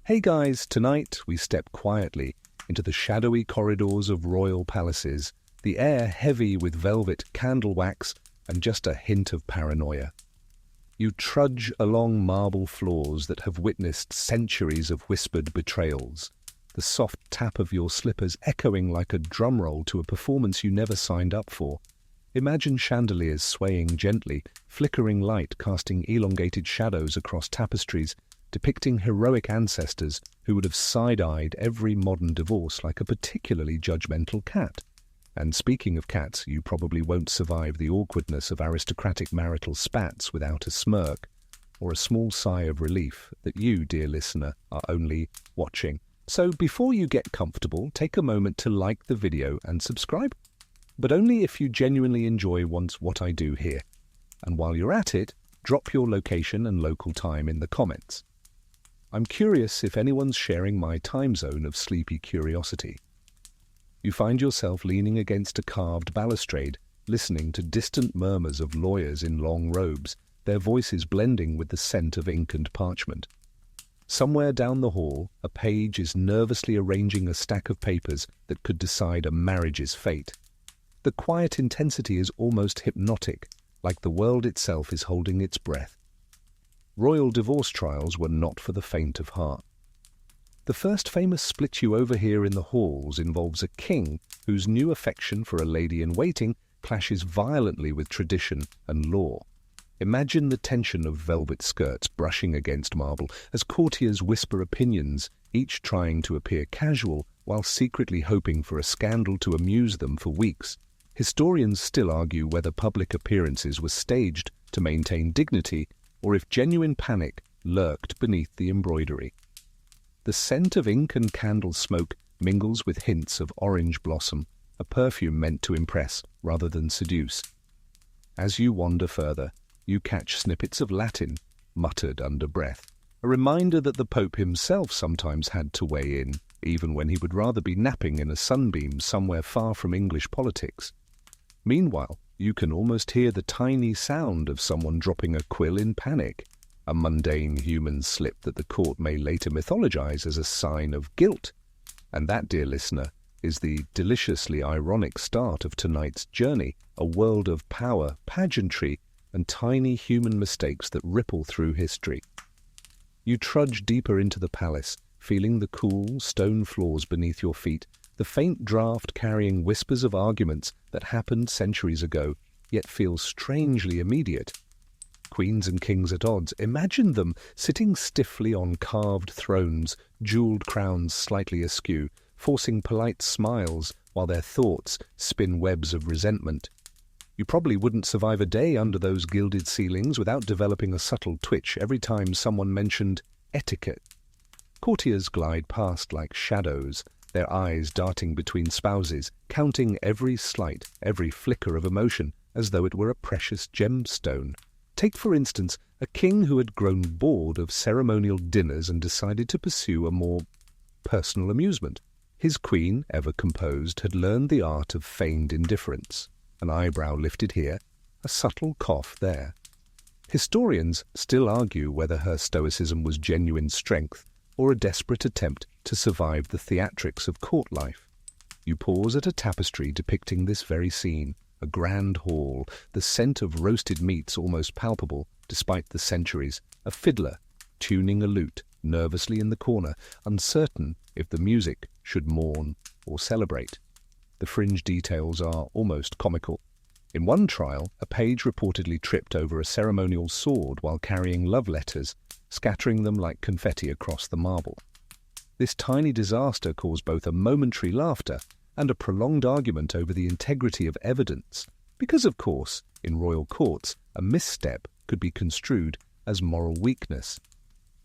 Hey guys, tonight we step quietly into the shadowy corridors of royal palaces, the air heavy with velvet, candle wax, and just a hint of paranoia. You trudge along marble floors that have witnessed centuries of whispered betrayals, the soft tap of your slippers echoing like a drum roll to a performance you never signed up for. Imagine chandeliers swaying gently, flickering light casting elongated shadows across tapestries, depicting heroic ancestors who would have side-eyed every modern divorce like a particularly judgmental cat. And speaking of cats, you probably won't survive the awkwardness of aristocratic marital spats without a smirk, or a small sigh of relief that you, dear listener, are only watching. So before you get comfortable, take a moment to like the video and subscribe, but only if you genuinely enjoy what I do here. And while you're at it, drop your location and local time in the comments. I'm curious if anyone's sharing my time zone of sleepy curiosity. You find yourself leaning against a carved balustrade, listening to distant murmurs of lawyers in long robes, their voices blending with the scent of ink and parchment. Somewhere down the hall, a page is nervously arranging a stack of papers that could decide a marriage's fate. The quiet intensity is almost hypnotic, like the world itself is holding its breath. Royal divorce trials were not for the faint of heart. The first famous split you overhear in the halls involves a king whose new affection for a lady-in-waiting clashes violently with tradition and law. Imagine the tension of velvet skirts brushing against marble as courtiers whisper opinions, each trying to appear casual while secretly hoping for a scandal to amuse them for weeks. Historians still argue whether public appearances were staged to maintain dignity or if genuine panic lurked beneath the embroidery. The scent of ink and candle smoke mingles with hints of orange blossom, a perfume meant to impress rather than seduce. As you wander further, you catch snippets of Latin, muttered under breath, a reminder that the Pope himself sometimes had to weigh in, even when he would rather be napping in a sunbeam somewhere far from English politics. Meanwhile, you can almost hear the tiny sound of someone dropping a quill in panic, a mundane human slip that the court may later mythologize as a sign of guilt. And that, dear listener, is the deliciously ironic start of tonight's journey, a world of power, pageantry, and tiny human mistakes that ripple through history. You trudge deeper into the palace, feeling the cool, stone floors beneath your feet, the faint draft carrying whispers of arguments that happened centuries ago, yet feel strangely immediate. Queens and kings at odds, imagine them sitting stiffly on carved thrones, jeweled crowns slightly askew, forcing polite smiles while their thoughts spin webs of resentment. You probably wouldn't survive a day under those gilded ceilings without developing a subtle twitch every time someone mentioned etiquette. Courtiers glide past like shadows, their eyes darting between spouses, counting every slight, every flicker of emotion as though it were a precious gemstone. Take, for instance, a king who had grown bored of ceremonial dinners and decided to pursue a more personal amusement. His queen, ever composed, had learned the art of feigned indifference. An eyebrow lifted here, a subtle cough there. Historians still argue whether her stoicism was genuine strength or a desperate attempt to survive the theatrics of court life. You pause at a tapestry depicting this very scene, a grand hall, the scent of roasted meats almost palpable despite the centuries, a fiddler tuning a lute nervously in the corner, uncertain if the music should mourn or celebrate. The fringe details are almost comical. In one trial, a page reportedly tripped over a ceremonial sword while carrying love letters, scattering them like confetti across the marble. This tiny disaster caused both a momentary laughter and a prolonged argument over the integrity of evidence, because, of course, in royal courts, a misstep could be construed as moral weakness.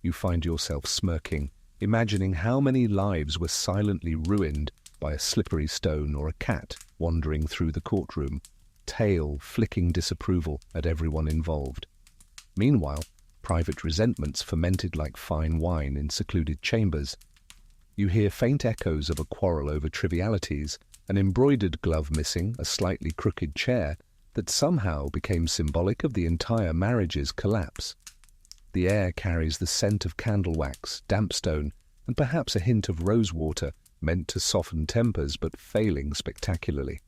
You find yourself smirking, imagining how many lives were silently ruined by a slippery stone or a cat wandering through the courtroom, tail flicking disapproval at everyone involved. Meanwhile, private resentments fermented like fine wine in secluded chambers. You hear faint echoes of a quarrel over trivialities, an embroidered glove missing, a slightly crooked chair that somehow became symbolic of the entire marriage's collapse. The air carries the scent of candle wax, damp stone, and perhaps a hint of rosewater meant to soften tempers but failing spectacularly.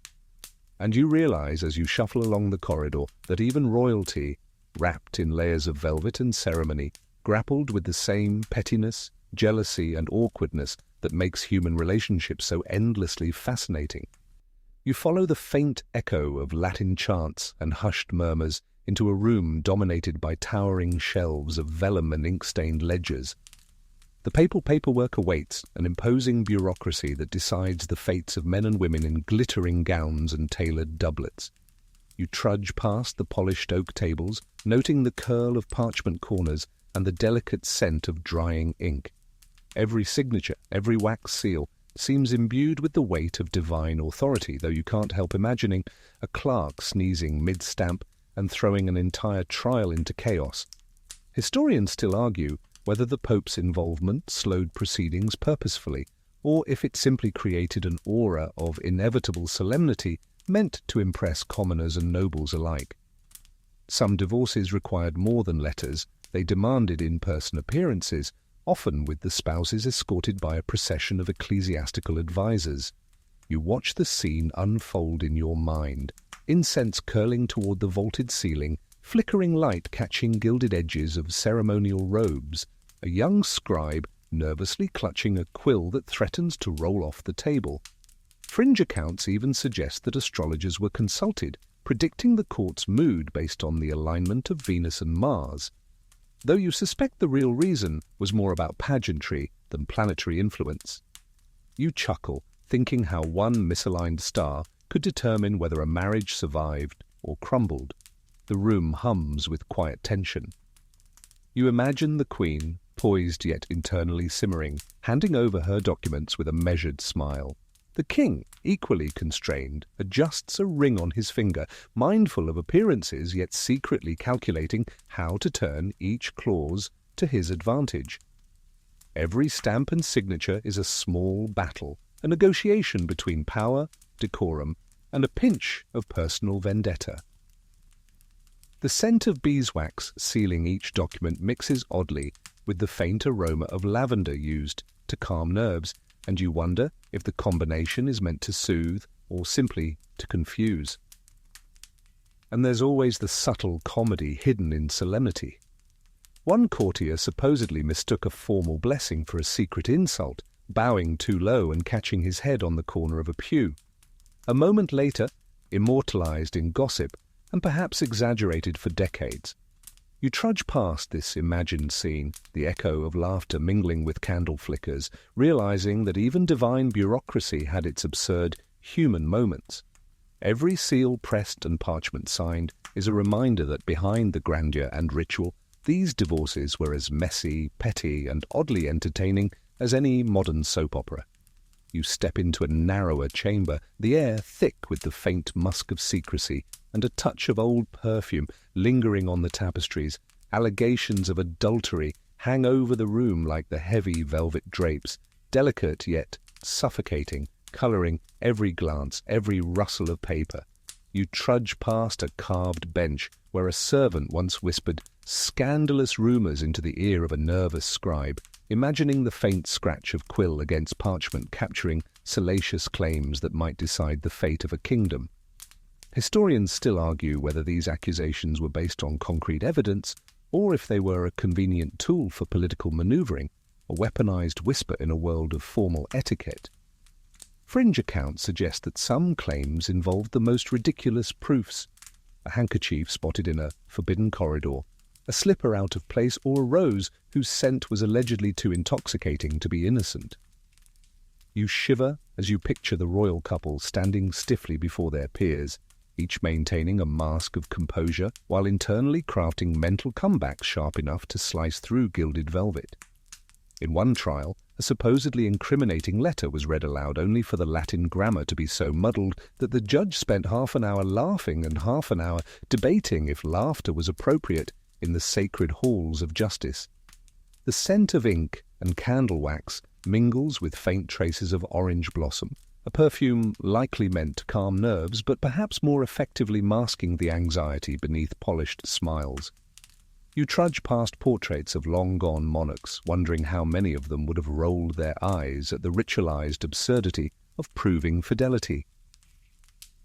And you realize as you shuffle along the corridor that even royalty, wrapped in layers of velvet and ceremony, grappled with the same pettiness, jealousy, and awkwardness that makes human relationships so endlessly fascinating. You follow the faint echo of Latin chants and hushed murmurs into a room dominated by towering shelves of vellum and ink-stained ledgers. The papal paperwork awaits, an imposing bureaucracy that decides the fates of men and women in glittering gowns and tailored doublets. You trudge past the polished oak tables, noting the curl of parchment corners and the delicate scent of drying ink. Every signature, every wax seal, seems imbued with the weight of divine authority, though you can't help imagining a clerk sneezing mid-stamp and throwing an entire trial into chaos. Historians still argue whether the Pope's involvement slowed proceedings purposefully, or if it simply created an aura of inevitable solemnity meant to impress commoners and nobles alike. Some divorces required more than letters. They demanded in-person appearances, often with the spouses escorted by a procession of ecclesiastical advisers. You watch the scene unfold in your mind, incense curling toward the vaulted ceiling, flickering light catching gilded edges of ceremonial robes, a young scribe nervously clutching a quill that threatens to roll off the table. Fringe accounts even suggest that astrologers were consulted, predicting the court's mood based on the alignment of Venus and Mars, though you suspect the real reason was more about pageantry than planetary influence. You chuckle, thinking how one misaligned star could determine whether a marriage survived or crumbled. The room hums with quiet tension. You imagine the Queen, poised yet internally simmering, handing over her documents with a measured smile. The King, equally constrained, adjusts a ring on his finger, mindful of appearances yet secretly calculating how to turn each clause to his advantage. Every stamp and signature is a small battle, a negotiation between power, decorum, and a pinch of personal vendetta. The scent of beeswax sealing each document mixes oddly with the faint aroma of lavender used to calm nerves, and you wonder if the combination is meant to soothe or simply to confuse. And there's always the subtle comedy hidden in solemnity. One courtier supposedly mistook a formal blessing for a secret insult, bowing too low and catching his head on the corner of a pew. A moment later, immortalized in gossip and perhaps exaggerated for decades, you trudge past this imagined scene, the echo of laughter mingling with candle flickers, realizing that even divine bureaucracy had its absurd human moments. Every seal pressed and parchment signed is a reminder that behind the grandeur and ritual, these divorces were as messy, petty, and oddly entertaining as any modern soap opera. You step into a narrower chamber, the air thick with the faint musk of secrecy, and a touch of old perfume lingering on the tapestries. Allegations of adultery hang over the room like the heavy velvet drapes, delicate yet suffocating, colouring every glance, every rustle of paper. You trudge past a carved bench where a servant once whispered scandalous rumours into the ear of a nervous scribe, imagining the faint scratch of quill against parchment capturing salacious claims that might decide the fate of a kingdom. Historians still argue whether these accusations were based on concrete evidence or if they were a convenient tool for political manoeuvring, a weaponized whisper in a world of formal etiquette. Fringe accounts suggest that some claims involved the most ridiculous proofs: a handkerchief spotted in a forbidden corridor, a slipper out of place, or a rose whose scent was allegedly too intoxicating to be innocent. You shiver as you picture the royal couple standing stiffly before their peers, each maintaining a mask of composure while internally crafting mental comebacks sharp enough to slice through gilded velvet. In one trial, a supposedly incriminating letter was read aloud only for the Latin grammar to be so muddled that the judge spent half an hour laughing and half an hour debating if laughter was appropriate in the sacred halls of justice. The scent of ink and candle wax mingles with faint traces of orange blossom, a perfume likely meant to calm nerves but perhaps more effectively masking the anxiety beneath polished smiles. You trudge past portraits of long-gone monarchs, wondering how many of them would have rolled their eyes at the ritualized absurdity of proving fidelity.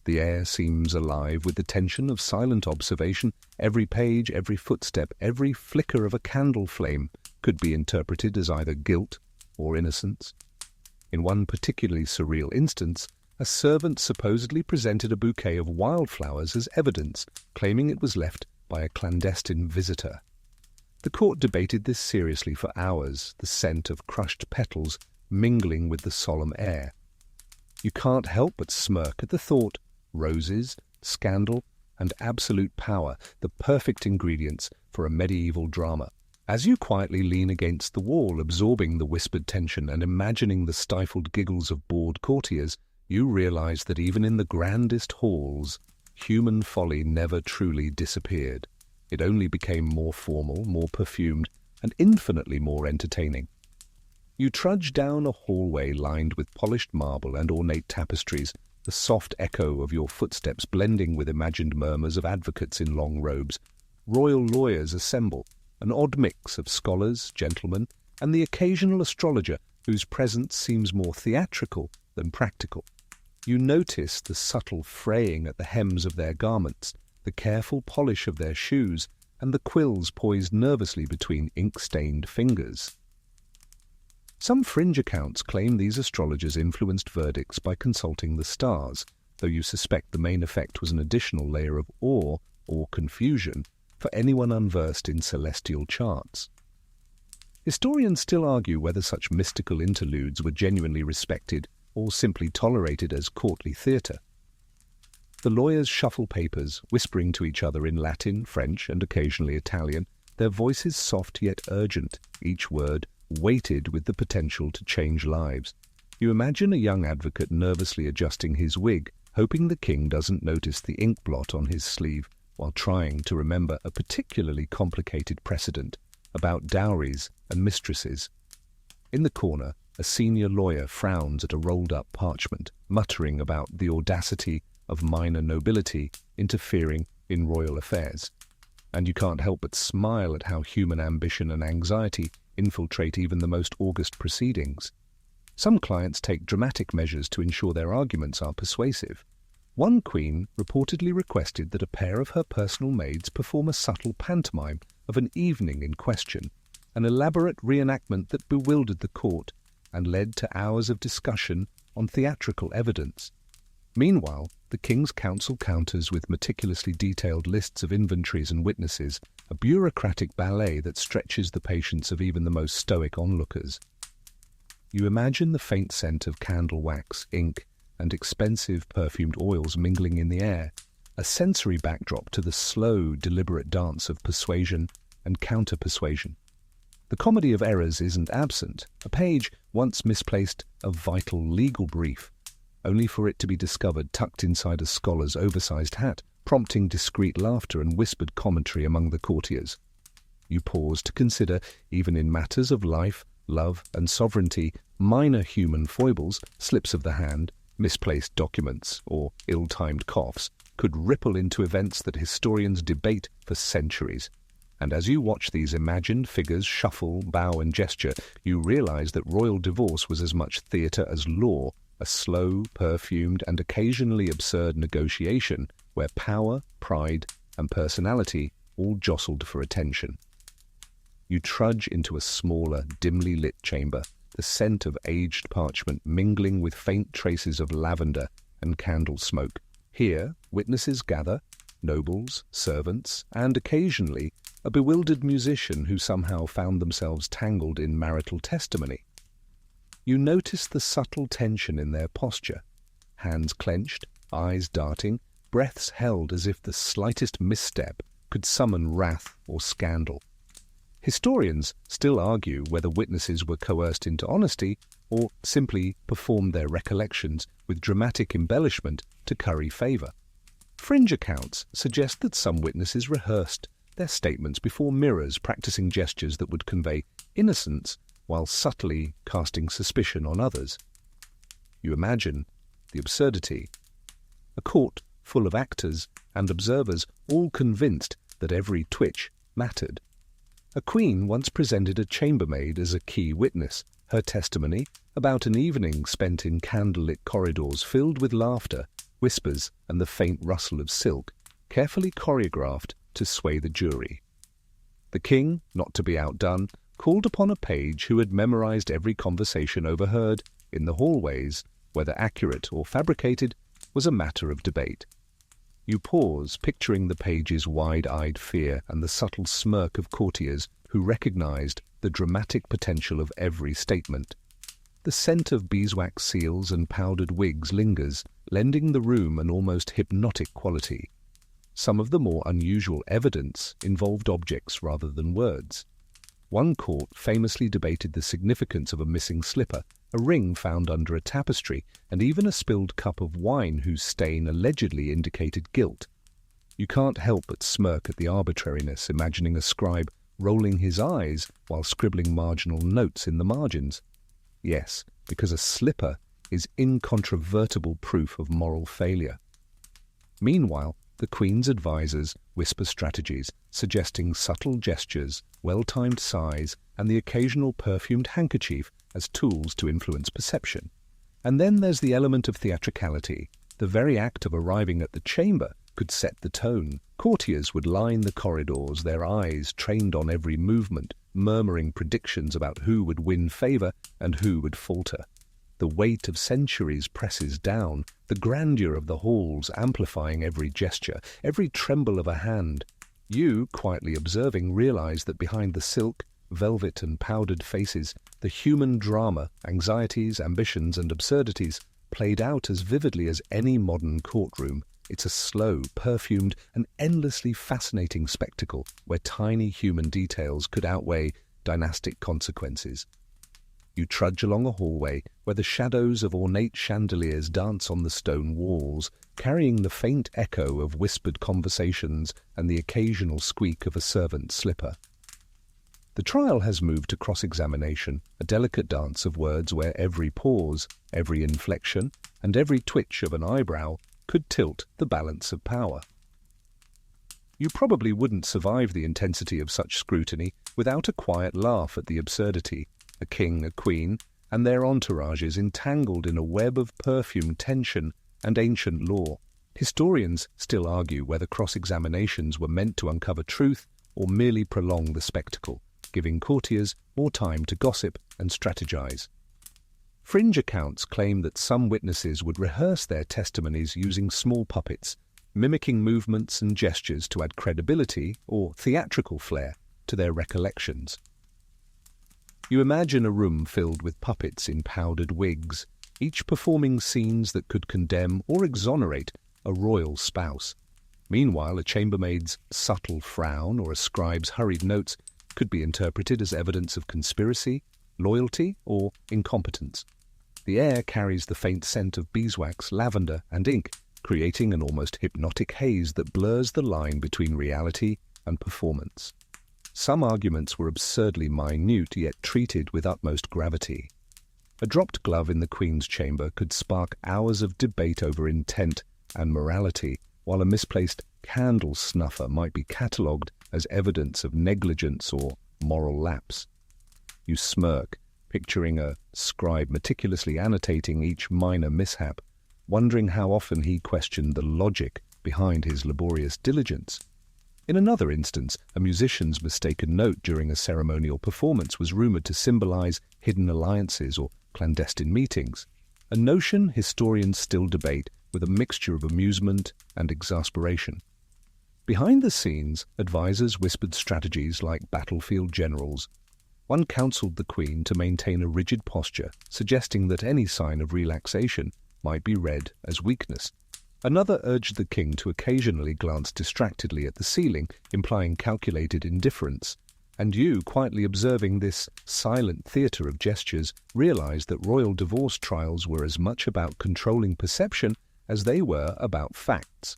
The air seems alive with the tension of silent observation. Every page, every footstep, every flicker of a candle flame could be interpreted as either guilt or innocence. In one particularly surreal instance, a servant supposedly presented a bouquet of wildflowers as evidence, claiming it was left by a clandestine visitor. The court debated this seriously for hours, the scent of crushed petals mingling with the solemn air. You can't help but smirk at the thought: roses, scandal, and absolute power, the perfect ingredients for a medieval drama. As you quietly lean against the wall, absorbing the whispered tension and imagining the stifled giggles of bored courtiers, you realize that even in the grandest halls, human folly never truly disappeared. It only became more formal, more perfumed, and infinitely more entertaining. You trudge down a hallway lined with polished marble and ornate tapestries, the soft echo of your footsteps blending with imagined murmurs of advocates in long robes. Royal lawyers assemble, an odd mix of scholars, gentlemen, and the occasional astrologer whose presence seems more theatrical than practical. You notice the subtle fraying at the hems of their garments, the careful polish of their shoes, and the quills poised nervously between ink-stained fingers. Some fringe accounts claim these astrologers influenced verdicts by consulting the stars, though you suspect the main effect was an additional layer of awe or confusion for anyone unversed in celestial charts. Historians still argue whether such mystical interludes were genuinely respected or simply tolerated as courtly theatre. The lawyers shuffle papers, whispering to each other in Latin, French, and occasionally Italian, their voices soft yet urgent, each word weighted with the potential to change lives. You imagine a young advocate nervously adjusting his wig, hoping the king doesn't notice the ink blot on his sleeve, while trying to remember a particularly complicated precedent about dowries and mistresses. In the corner, a senior lawyer frowns at a rolled-up parchment, muttering about the audacity of minor nobility interfering in royal affairs. And you can't help but smile at how human ambition and anxiety infiltrate even the most august proceedings. Some clients take dramatic measures to ensure their arguments are persuasive. One queen reportedly requested that a pair of her personal maids perform a subtle pantomime of an evening in question, an elaborate reenactment that bewildered the court and led to hours of discussion on theatrical evidence. Meanwhile, the King's Council counters with meticulously detailed lists of inventories and witnesses, a bureaucratic ballet that stretches the patience of even the most stoic onlookers. You imagine the faint scent of candle wax, ink, and expensive perfumed oils mingling in the air, a sensory backdrop to the slow, deliberate dance of persuasion and counter-persuasion. The comedy of errors isn't absent. A page once misplaced a vital legal brief, only for it to be discovered tucked inside a scholar's oversized hat, prompting discreet laughter and whispered commentary among the courtiers. You pause to consider, even in matters of life, love, and sovereignty, minor human foibles, slips of the hand, misplaced documents, or ill-timed coughs, could ripple into events that historians debate for centuries. And as you watch these imagined figures shuffle, bow, and gesture, you realize that royal divorce was as much theatre as law, a slow, perfumed, and occasionally absurd negotiation where power, pride, and personality all jostled for attention. You trudge into a smaller, dimly lit chamber, the scent of aged parchment mingling with faint traces of lavender and candle smoke. Here, witnesses gather, nobles, servants, and occasionally a bewildered musician who somehow found themselves tangled in marital testimony. You notice the subtle tension in their posture, hands clenched, eyes darting, breaths held as if the slightest misstep could summon wrath or scandal. Historians still argue whether witnesses were coerced into honesty or simply performed their recollections with dramatic embellishment to curry favour. Fringe accounts suggest that some witnesses rehearsed their statements before mirrors, practicing gestures that would convey innocence while subtly casting suspicion on others. You imagine the absurdity. A court full of actors and observers, all convinced that every twitch mattered. A queen once presented a chambermaid as a key witness. Her testimony about an evening spent in candlelit corridors filled with laughter, whispers, and the faint rustle of silk, carefully choreographed to sway the jury. The king, not to be outdone, called upon a page who had memorized every conversation overheard in the hallways. Whether accurate or fabricated was a matter of debate. You pause, picturing the page's wide-eyed fear and the subtle smirk of courtiers who recognized the dramatic potential of every statement. The scent of beeswax seals and powdered wigs lingers, lending the room an almost hypnotic quality. Some of the more unusual evidence involved objects rather than words. One court famously debated the significance of a missing slipper, a ring found under a tapestry, and even a spilled cup of wine whose stain allegedly indicated guilt. You can't help but smirk at the arbitrariness, imagining a scribe rolling his eyes while scribbling marginal notes in the margins. Yes, because a slipper is incontrovertible proof of moral failure. Meanwhile, the Queen's advisers whisper strategies, suggesting subtle gestures, well-timed sighs, and the occasional perfumed handkerchief as tools to influence perception. And then there's the element of theatricality. The very act of arriving at the chamber could set the tone. Courtiers would line the corridors, their eyes trained on every movement, murmuring predictions about who would win favor and who would falter. The weight of centuries presses down, the grandeur of the halls amplifying every gesture, every tremble of a hand. You, quietly observing, realize that behind the silk, velvet and powdered faces, the human drama, anxieties, ambitions and absurdities, played out as vividly as any modern courtroom. It's a slow, perfumed and endlessly fascinating spectacle where tiny human details could outweigh dynastic consequences. You trudge along a hallway where the shadows of ornate chandeliers dance on the stone walls, carrying the faint echo of whispered conversations and the occasional squeak of a servant's slipper. The trial has moved to cross-examination, a delicate dance of words where every pause, every inflection, and every twitch of an eyebrow could tilt the balance of power. You probably wouldn't survive the intensity of such scrutiny without a quiet laugh at the absurdity. A king, a queen, and their entourages entangled in a web of perfumed tension and ancient lore. Historians still argue whether cross-examinations were meant to uncover truth or merely prolong the spectacle, giving courtiers more time to gossip and strategize. Fringe accounts claim that some witnesses would rehearse their testimonies using small puppets, mimicking movements and gestures to add credibility or theatrical flair to their recollections. You imagine a room filled with puppets in powdered wigs, each performing scenes that could condemn or exonerate a royal spouse. Meanwhile, a chambermaid's subtle frown or a scribe's hurried notes could be interpreted as evidence of conspiracy, loyalty, or incompetence. The air carries the faint scent of beeswax, lavender, and ink, creating an almost hypnotic haze that blurs the line between reality and performance. Some arguments were absurdly minute, yet treated with utmost gravity. A dropped glove in the Queen's chamber could spark hours of debate over intent and morality, while a misplaced candle snuffer might be catalogued as evidence of negligence or moral lapse. You smirk, picturing a scribe meticulously annotating each minor mishap, wondering how often he questioned the logic behind his laborious diligence. In another instance, a musician's mistaken note during a ceremonial performance was rumored to symbolize hidden alliances or clandestine meetings, a notion historians still debate with a mixture of amusement and exasperation. Behind the scenes, advisers whispered strategies like battlefield generals. One counseled the Queen to maintain a rigid posture, suggesting that any sign of relaxation might be read as weakness. Another urged the king to occasionally glance distractedly at the ceiling, implying calculated indifference. And you, quietly observing this silent theatre of gestures, realized that royal divorce trials were as much about controlling perception as they were about facts.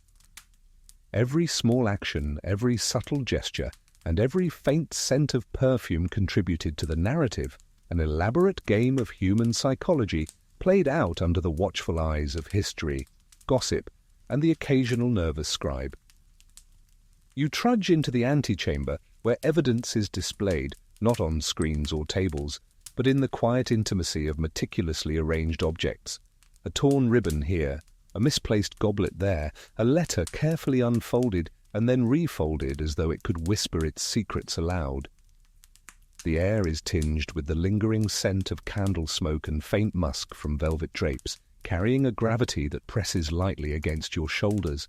Every small action, every subtle gesture, and every faint scent of perfume contributed to the narrative, an elaborate game of human psychology played out under the watchful eyes of history, gossip, and the occasional nervous scribe. You trudge into the antechamber where evidence is displayed not on screens or tables, but in the quiet intimacy of meticulously arranged objects. A torn ribbon here, a misplaced goblet there, a letter carefully unfolded and then refolded as though it could whisper its secrets aloud. The air is tinged with the lingering scent of candle smoke and faint musk from velvet drapes, carrying a gravity that presses lightly against your shoulders.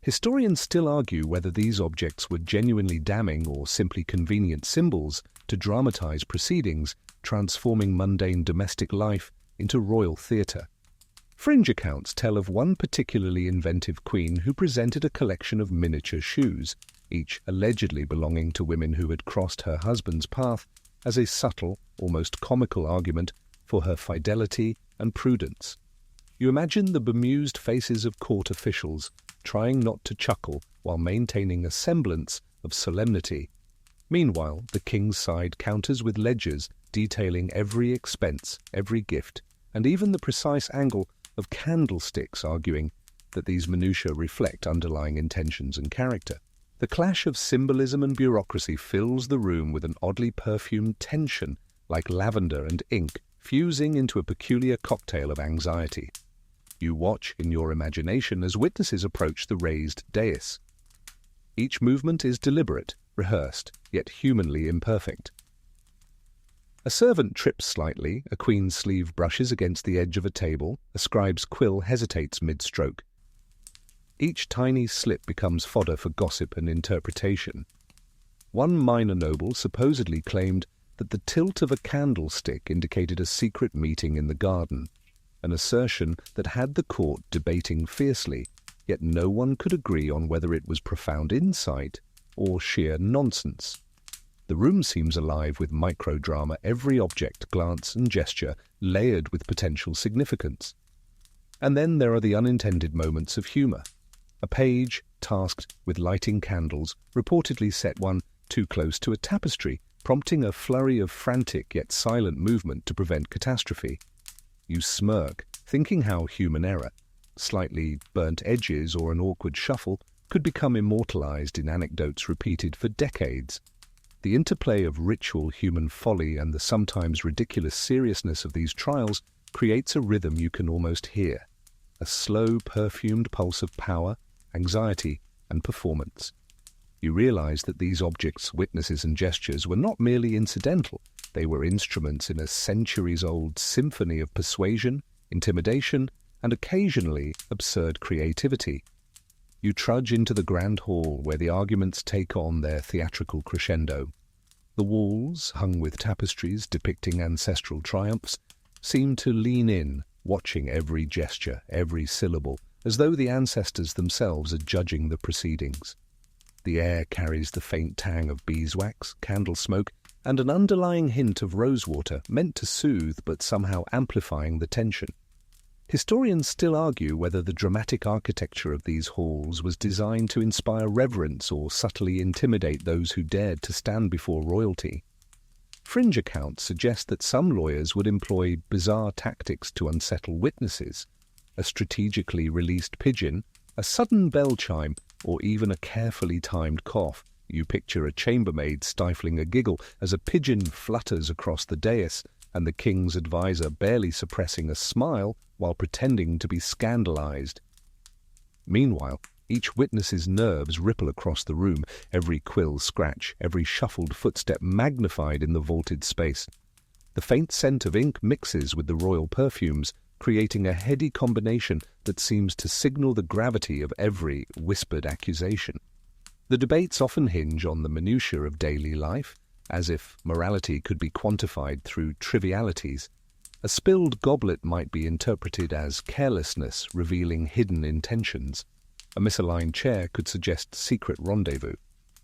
Historians still argue whether these objects were genuinely damning or simply convenient symbols to dramatize proceedings, transforming mundane domestic life into royal theatre. Fringe accounts tell of one particularly inventive queen who presented a collection of miniature shoes, each allegedly belonging to women who had crossed her husband's path, as a subtle, almost comical argument for her fidelity and prudence. You imagine the bemused faces of court officials, trying not to chuckle while maintaining a semblance of solemnity. Meanwhile, the king's side counters with ledgers detailing every expense, every gift, and even the precise angle of candlesticks, arguing that these minutiae reflect underlying intentions and character. The clash of symbolism and bureaucracy fills the room with an oddly perfumed tension, like lavender and ink, fusing into a peculiar cocktail of anxiety. You watch in your imagination as witnesses approach the raised dais. Each movement is deliberate, rehearsed, yet humanly imperfect. A servant trips slightly, a queen's sleeve brushes against the edge of a table, a scribe's quill hesitates mid-stroke. Each tiny slip becomes fodder for gossip and interpretation. One minor noble supposedly claimed that the tilt of a candlestick indicated a secret meeting in the garden, an assertion that had the court debating fiercely, yet no one could agree on whether it was profound insight or sheer nonsense. The room seems alive with microdrama, every object, glance and gesture layered with potential significance. And then there are the unintended moments of humour. A page, tasked with lighting candles, reportedly set one too close to a tapestry, prompting a flurry of frantic yet silent movement to prevent catastrophe. You smirk, thinking how human error, slightly burnt edges or an awkward shuffle, could become immortalized in anecdotes repeated for decades. The interplay of ritual human folly and the sometimes ridiculous seriousness of these trials creates a rhythm you can almost hear, a slow, perfumed pulse of power, anxiety, and performance. You realize that these objects, witnesses, and gestures were not merely incidental. They were instruments in a centuries-old symphony of persuasion, intimidation, and occasionally absurd creativity. You trudge into the grand hall where the arguments take on their theatrical crescendo. The walls, hung with tapestries depicting ancestral triumphs, seem to lean in, watching every gesture, every syllable, as though the ancestors themselves are judging the proceedings. The air carries the faint tang of beeswax, candle smoke, and an underlying hint of rosewater, meant to soothe but somehow amplifying the tension. Historians still argue whether the dramatic architecture of these halls was designed to inspire reverence or subtly intimidate those who dared to stand before royalty. Fringe accounts suggest that some lawyers would employ bizarre tactics to unsettle witnesses: a strategically released pigeon, a sudden bell chime, or even a carefully timed cough. You picture a chambermaid stifling a giggle as a pigeon flutters across the dais, and the king's advisor barely suppressing a smile while pretending to be scandalized. Meanwhile, each witness's nerves ripple across the room, every quill scratch, every shuffled footstep magnified in the vaulted space. The faint scent of ink mixes with the royal perfumes, creating a heady combination that seems to signal the gravity of every whispered accusation. The debates often hinge on the minutiae of daily life, as if morality could be quantified through trivialities. A spilled goblet might be interpreted as carelessness revealing hidden intentions. A misaligned chair could suggest secret rendezvous.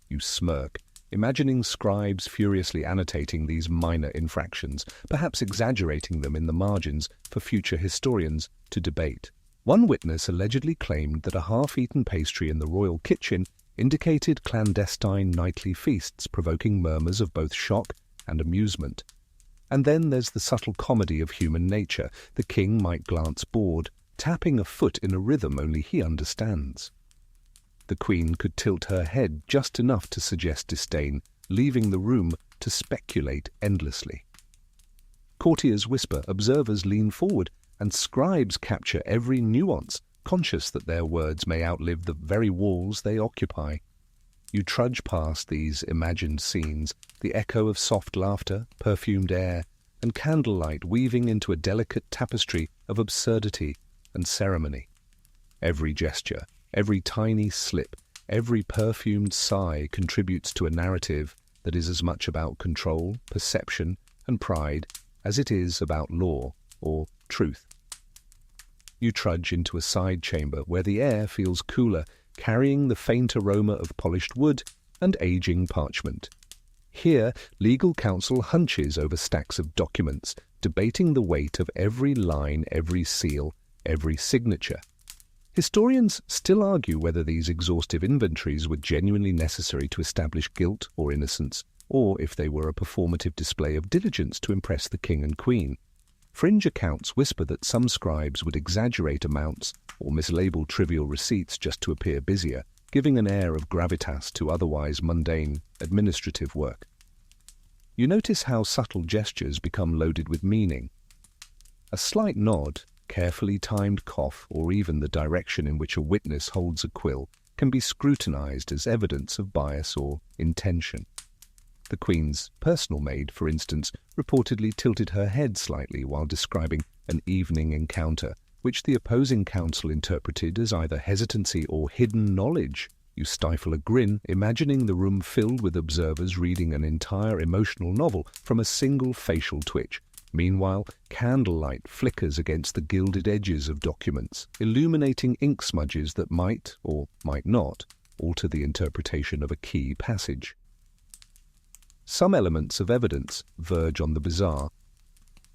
You smirk, imagining scribes furiously annotating these minor infractions, perhaps exaggerating them in the margins for future historians to debate. One witness allegedly claimed that a half-eaten pastry in the royal kitchen indicated clandestine nightly feasts, provoking murmurs of both shock and amusement. And then there's the subtle comedy of human nature. The king might glance bored, tapping a foot in a rhythm only he understands. The queen could tilt her head just enough to suggest disdain, leaving the room to speculate endlessly. Courtiers whisper, observers lean forward, and scribes capture every nuance, conscious that their words may outlive the very walls they occupy. You trudge past these imagined scenes, the echo of soft laughter, perfumed air, and candlelight weaving into a delicate tapestry of absurdity and ceremony. Every gesture, every tiny slip, every perfumed sigh contributes to a narrative that is as much about control, perception, and pride as it is about law or truth. You trudge into a side chamber where the air feels cooler, carrying the faint aroma of polished wood and aging parchment. Here, legal counsel hunches over stacks of documents, debating the weight of every line, every seal, every signature. Historians still argue whether these exhaustive inventories were genuinely necessary to establish guilt or innocence, or if they were a performative display of diligence to impress the king and queen. Fringe accounts whisper that some scribes would exaggerate amounts or mislabel trivial receipts just to appear busier, giving an air of gravitas to otherwise mundane administrative work. You notice how subtle gestures become loaded with meaning. A slight nod, carefully timed cough, or even the direction in which a witness holds a quill can be scrutinized as evidence of bias or intention. The Queen's personal maid, for instance, reportedly tilted her head slightly while describing an evening encounter, which the opposing counsel interpreted as either hesitancy or hidden knowledge. You stifle a grin, imagining the room filled with observers reading an entire emotional novel from a single facial twitch. Meanwhile, candlelight flickers against the gilded edges of documents, illuminating ink smudges that might, or might not, alter the interpretation of a key passage. Some elements of evidence verge on the bizarre.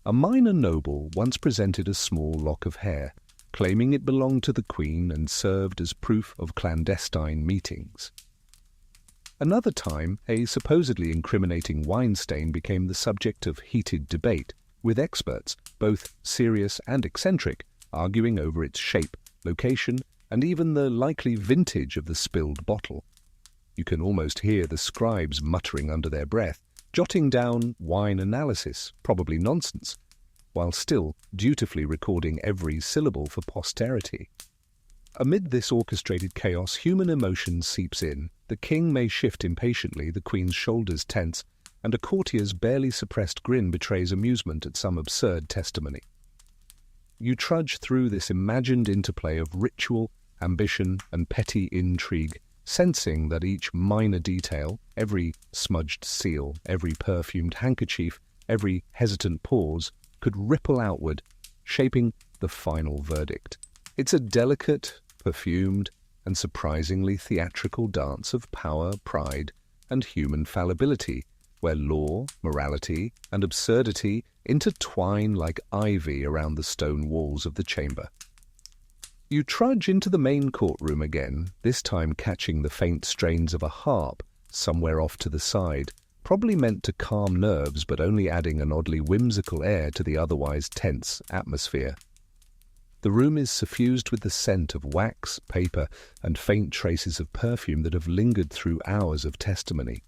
A minor noble once presented a small lock of hair, claiming it belonged to the Queen and served as proof of clandestine meetings. Another time, a supposedly incriminating wine stain became the subject of heated debate, with experts, both serious and eccentric, arguing over its shape, location, and even the likely vintage of the spilled bottle. You can almost hear the scribes muttering under their breath, jotting down wine analysis, probably nonsense, while still dutifully recording every syllable for posterity. Amid this orchestrated chaos, human emotion seeps in. The king may shift impatiently, the queen's shoulders tense, and a courtier's barely suppressed grin betrays amusement at some absurd testimony. You trudge through this imagined interplay of ritual, ambition, and petty intrigue, sensing that each minor detail, every smudged seal, every perfumed handkerchief, every hesitant pause, could ripple outward, shaping the final verdict. It's a delicate, perfumed, and surprisingly theatrical dance of power, pride, and human fallibility, where law, morality, and absurdity intertwine like ivy around the stone walls of the chamber. You trudge into the main courtroom again, this time catching the faint strains of a harp somewhere off to the side, probably meant to calm nerves but only adding an oddly whimsical air to the otherwise tense atmosphere. The room is suffused with the scent of wax, paper, and faint traces of perfume that have lingered through hours of testimony.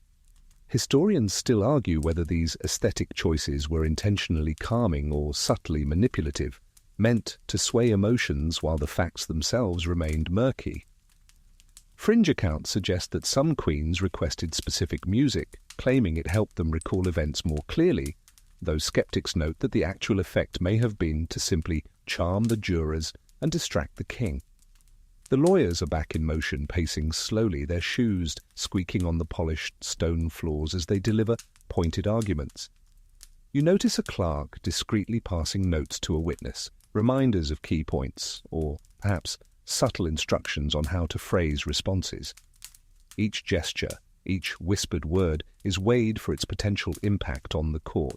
Historians still argue whether these aesthetic choices were intentionally calming or subtly manipulative, meant to sway emotions while the facts themselves remained murky. Fringe accounts suggest that some queens requested specific music, claiming it helped them recall events more clearly, though skeptics note that the actual effect may have been to simply charm the jurors and distract the king. The lawyers are back in motion, pacing slowly, their shoes squeaking on the polished stone floors as they deliver pointed arguments. You notice a clerk discreetly passing notes to a witness, reminders of key points, or perhaps subtle instructions on how to phrase responses. Each gesture, each whispered word is weighed for its potential impact on the court.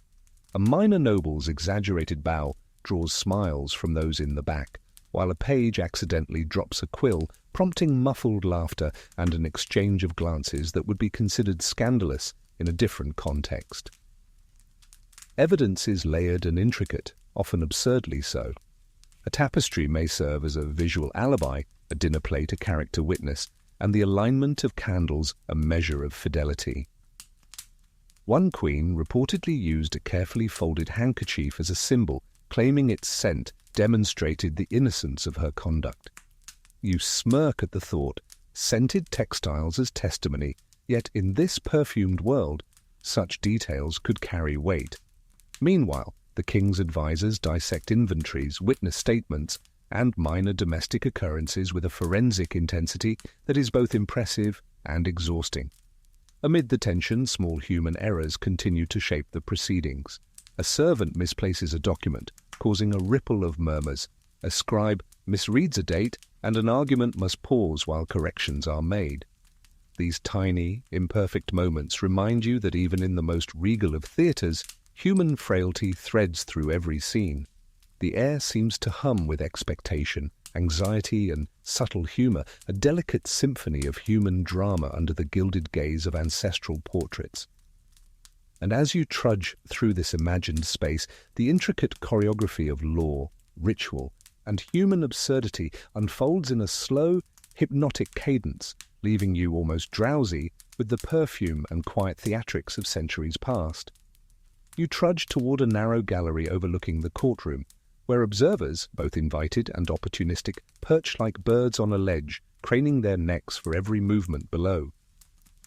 A minor noble's exaggerated bow draws smiles from those in the back, while a page accidentally drops a quill, prompting muffled laughter and an exchange of glances that would be considered scandalous in a different context. Evidence is layered and intricate, often absurdly so. A tapestry may serve as a visual alibi, a dinner plate a character witness, and the alignment of candles a measure of fidelity. One queen reportedly used a carefully folded handkerchief as a symbol, claiming its scent demonstrated the innocence of her conduct. You smirk at the thought, scented textiles as testimony, yet in this perfumed world, such details could carry weight. Meanwhile, the king's advisors dissect inventories, witness statements, and minor domestic occurrences with a forensic intensity that is both impressive and exhausting. Amid the tension, small human errors continue to shape the proceedings. A servant misplaces a document, causing a ripple of murmurs. A scribe misreads a date, and an argument must pause while corrections are made. These tiny, imperfect moments remind you that even in the most regal of theatres, human frailty threads through every scene. The air seems to hum with expectation, anxiety, and subtle humour, a delicate symphony of human drama under the gilded gaze of ancestral portraits. And as you trudge through this imagined space, the intricate choreography of law, ritual, and human absurdity unfolds in a slow, hypnotic cadence, leaving you almost drowsy with the perfume and quiet theatrics of centuries past. You trudge toward a narrow gallery overlooking the courtroom, where observers, both invited and opportunistic, perch like birds on a ledge, craning their necks for every movement below.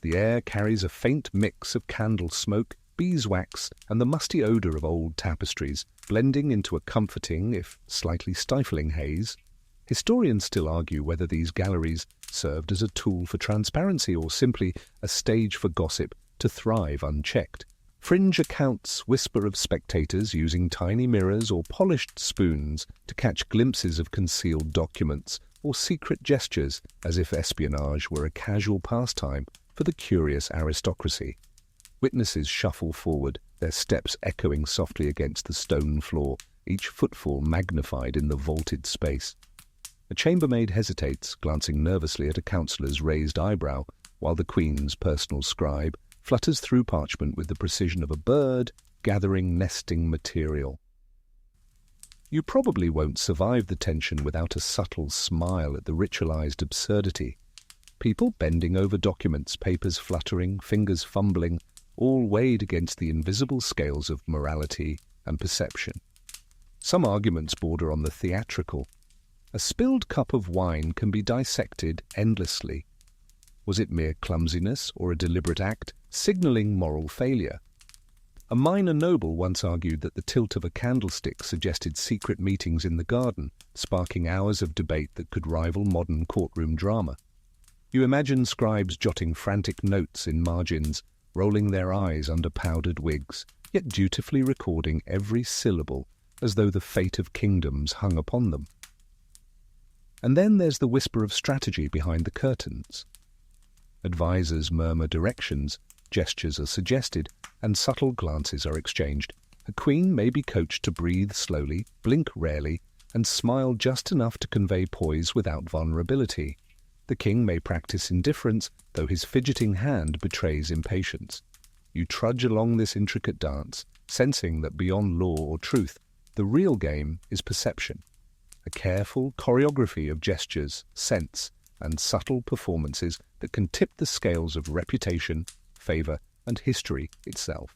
The air carries a faint mix of candle smoke, beeswax, and the musty odour of old tapestries, blending into a comforting, if slightly stifling haze. Historians still argue whether these galleries served as a tool for transparency or simply a stage for gossip to thrive unchecked. Fringe accounts whisper of spectators using tiny mirrors or polished spoons to catch glimpses of concealed documents or secret gestures, as if espionage were a casual pastime for the curious aristocracy. Witnesses shuffle forward, their steps echoing softly against the stone floor, each footfall magnified in the vaulted space. A chambermaid hesitates, glancing nervously at a counsellor's raised eyebrow, while the Queen's personal scribe flutters through parchment with the precision of a bird gathering nesting material. You probably won't survive the tension without a subtle smile at the ritualized absurdity. People bending over documents, papers fluttering, fingers fumbling, all weighed against the invisible scales of morality and perception. Some arguments border on the theatrical. A spilled cup of wine can be dissected endlessly. Was it mere clumsiness or a deliberate act, signalling moral failure? A minor noble once argued that the tilt of a candlestick suggested secret meetings in the garden, sparking hours of debate that could rival modern courtroom drama. You imagine scribes jotting frantic notes in margins, rolling their eyes under powdered wigs, yet dutifully recording every syllable as though the fate of kingdoms hung upon them. And then there's the whisper of strategy behind the curtains. Advisors murmur directions, gestures are suggested, and subtle glances are exchanged. A queen may be coached to breathe slowly, blink rarely, and smile just enough to convey poise without vulnerability. The king may practice indifference, though his fidgeting hand betrays impatience. You trudge along this intricate dance, sensing that beyond law or truth, the real game is perception. A careful choreography of gestures, scents, and subtle performances that can tip the scales of reputation, favour, and history itself.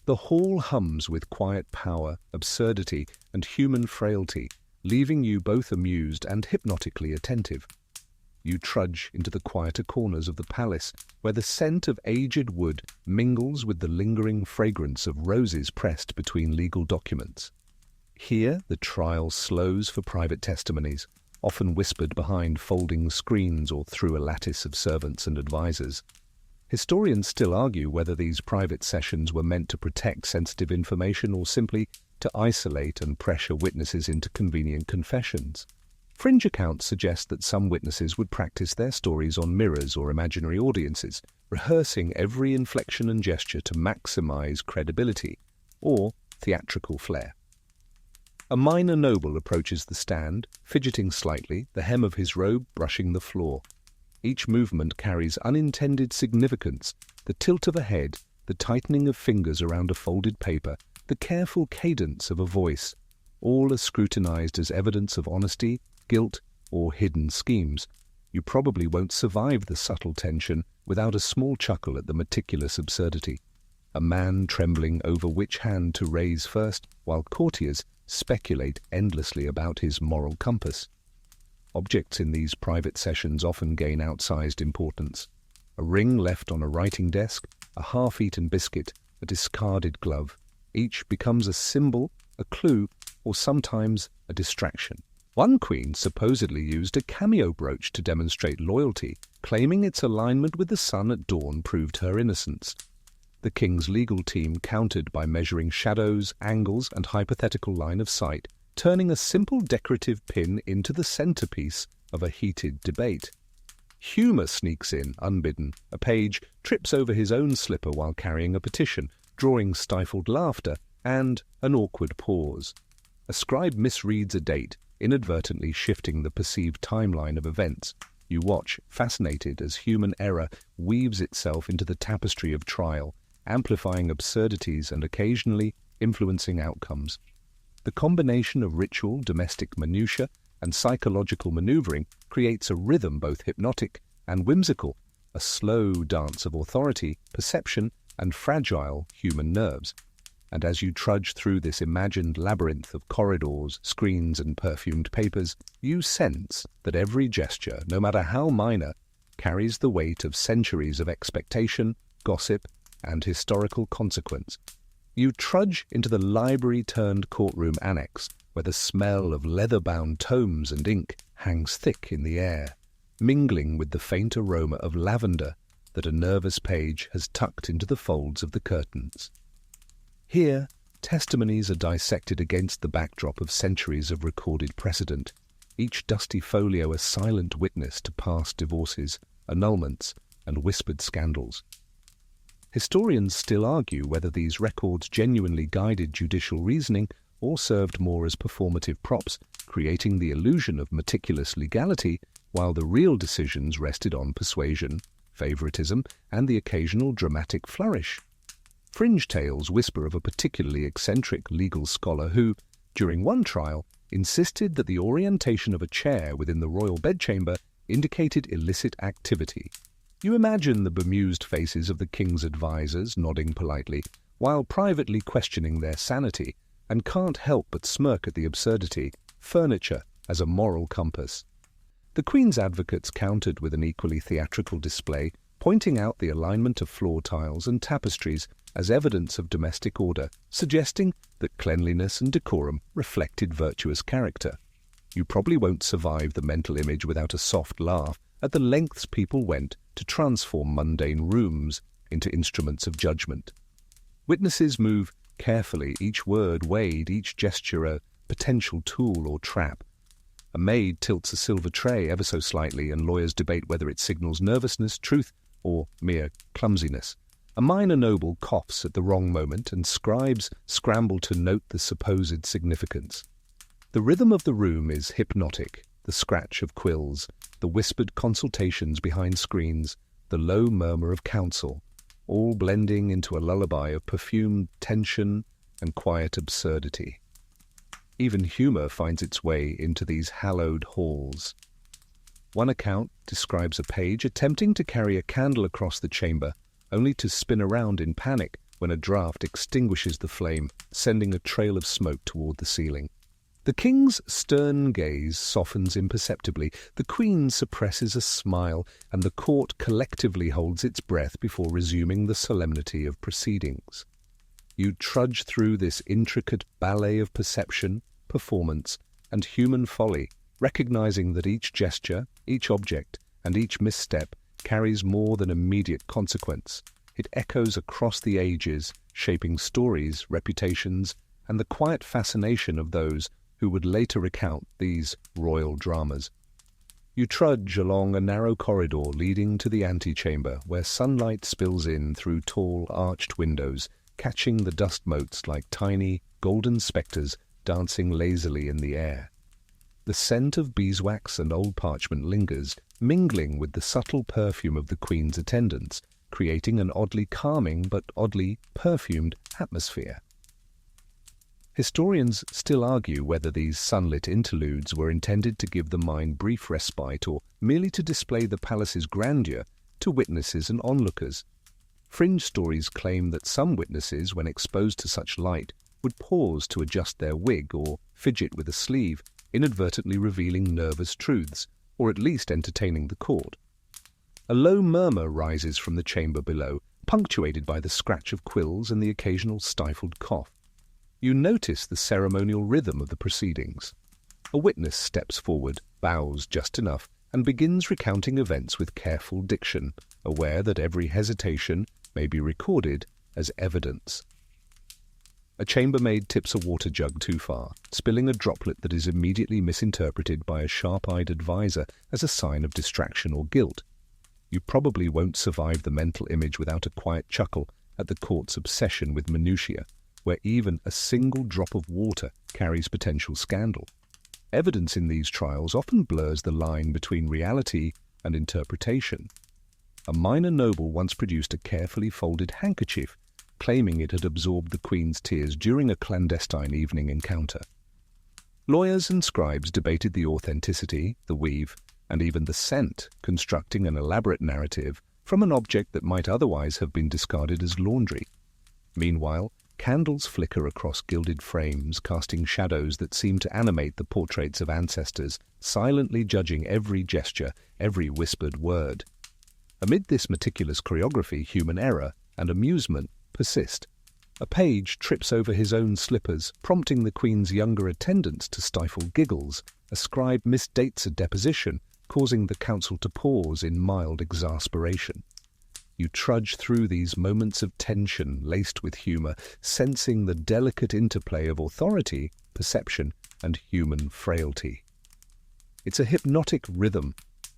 The hall hums with quiet power, absurdity, and human frailty, leaving you both amused and hypnotically attentive. You trudge into the quieter corners of the palace, where the scent of aged wood mingles with the lingering fragrance of roses pressed between legal documents. Here, the trial slows for private testimonies, often whispered behind folding screens or through a lattice of servants and advisors. Historians still argue whether these private sessions were meant to protect sensitive information or simply to isolate and pressure witnesses into convenient confessions. Fringe accounts suggest that some witnesses would practice their stories on mirrors or imaginary audiences, rehearsing every inflection and gesture to maximize credibility or theatrical flair. A minor noble approaches the stand, fidgeting slightly, the hem of his robe brushing the floor. Each movement carries unintended significance: the tilt of a head, the tightening of fingers around a folded paper, the careful cadence of a voice. All are scrutinized as evidence of honesty, guilt, or hidden schemes. You probably won't survive the subtle tension without a small chuckle at the meticulous absurdity. A man trembling over which hand to raise first, while courtiers speculate endlessly about his moral compass. Objects in these private sessions often gain outsized importance. A ring left on a writing desk, a half-eaten biscuit, a discarded glove. Each becomes a symbol, a clue, or sometimes a distraction. One queen supposedly used a cameo brooch to demonstrate loyalty, claiming its alignment with the sun at dawn proved her innocence. The king's legal team countered by measuring shadows, angles, and hypothetical line of sight, turning a simple decorative pin into the centerpiece of a heated debate. Humor sneaks in, unbidden. A page trips over his own slipper while carrying a petition, drawing stifled laughter and an awkward pause. A scribe misreads a date, inadvertently shifting the perceived timeline of events. You watch, fascinated, as human error weaves itself into the tapestry of trial, amplifying absurdities and occasionally influencing outcomes. The combination of ritual, domestic minutiae, and psychological maneuvering creates a rhythm both hypnotic and whimsical, a slow dance of authority, perception, and fragile human nerves. And as you trudge through this imagined labyrinth of corridors, screens, and perfumed papers, you sense that every gesture, no matter how minor, carries the weight of centuries of expectation, gossip, and historical consequence. You trudge into the library-turned-courtroom annex, where the smell of leather-bound tomes and ink hangs thick in the air, mingling with the faint aroma of lavender that a nervous page has tucked into the folds of the curtains. Here, testimonies are dissected against the backdrop of centuries of recorded precedent, each dusty folio a silent witness to past divorces, annulments, and whispered scandals. Historians still argue whether these records genuinely guided judicial reasoning or served more as performative props, creating the illusion of meticulous legality, while the real decisions rested on persuasion, favoritism, and the occasional dramatic flourish. Fringe tales whisper of a particularly eccentric legal scholar who, during one trial, insisted that the orientation of a chair within the royal bedchamber indicated illicit activity. You imagine the bemused faces of the king's advisers nodding politely, while privately questioning their sanity, and can't help but smirk at the absurdity, furniture as a moral compass. The Queen's advocates countered with an equally theatrical display, pointing out the alignment of floor tiles and tapestries as evidence of domestic order, suggesting that cleanliness and decorum reflected virtuous character. You probably won't survive the mental image without a soft laugh at the lengths people went to transform mundane rooms into instruments of judgment. Witnesses move carefully, each word weighed, each gesture a potential tool or trap. A maid tilts a silver tray ever so slightly, and lawyers debate whether it signals nervousness, truth, or mere clumsiness. A minor noble coughs at the wrong moment, and scribes scramble to note the supposed significance. The rhythm of the room is hypnotic, the scratch of quills, the whispered consultations behind screens, the low murmur of counsel, all blending into a lullaby of perfumed tension and quiet absurdity. Even humor finds its way into these hallowed halls. One account describes a page attempting to carry a candle across the chamber, only to spin around in panic when a draught extinguishes the flame, sending a trail of smoke toward the ceiling. The king's stern gaze softens imperceptibly, the queen suppresses a smile, and the court collectively holds its breath before resuming the solemnity of proceedings. You trudge through this intricate ballet of perception, performance, and human folly, recognizing that each gesture, each object, and each misstep carries more than immediate consequence. It echoes across the ages, shaping stories, reputations, and the quiet fascination of those who would later recount these royal dramas. You trudge along a narrow corridor leading to the antechamber, where sunlight spills in through tall, arched windows, catching the dust motes like tiny, golden spectres dancing lazily in the air. The scent of beeswax and old parchment lingers, mingling with the subtle perfume of the Queen's attendants, creating an oddly calming but oddly perfumed atmosphere. Historians still argue whether these sunlit interludes were intended to give the mind brief respite or merely to display the palace's grandeur to witnesses and onlookers. Fringe stories claim that some witnesses, when exposed to such light, would pause to adjust their wig or fidget with a sleeve, inadvertently revealing nervous truths, or at least entertaining the court. A low murmur rises from the chamber below, punctuated by the scratch of quills and the occasional stifled cough. You notice the ceremonial rhythm of the proceedings. A witness steps forward, bows just enough, and begins recounting events with careful diction, aware that every hesitation may be recorded as evidence. A chambermaid tips a water jug too far, spilling a droplet that is immediately misinterpreted by a sharp-eyed advisor as a sign of distraction or guilt. You probably won't survive the mental image without a quiet chuckle at the court's obsession with minutiae, where even a single drop of water carries potential scandal. Evidence in these trials often blurs the line between reality and interpretation. A minor noble once produced a carefully folded handkerchief, claiming it had absorbed the Queen's tears during a clandestine evening encounter. Lawyers and scribes debated the authenticity, the weave, and even the scent, constructing an elaborate narrative from an object that might otherwise have been discarded as laundry. Meanwhile, candles flicker across gilded frames, casting shadows that seem to animate the portraits of ancestors, silently judging every gesture, every whispered word. Amid this meticulous choreography, human error and amusement persist. A page trips over his own slippers, prompting the Queen's younger attendants to stifle giggles. A scribe misdates a deposition, causing the council to pause in mild exasperation. You trudge through these moments of tension laced with humor, sensing the delicate interplay of authority, perception, and human frailty. It's a hypnotic rhythm,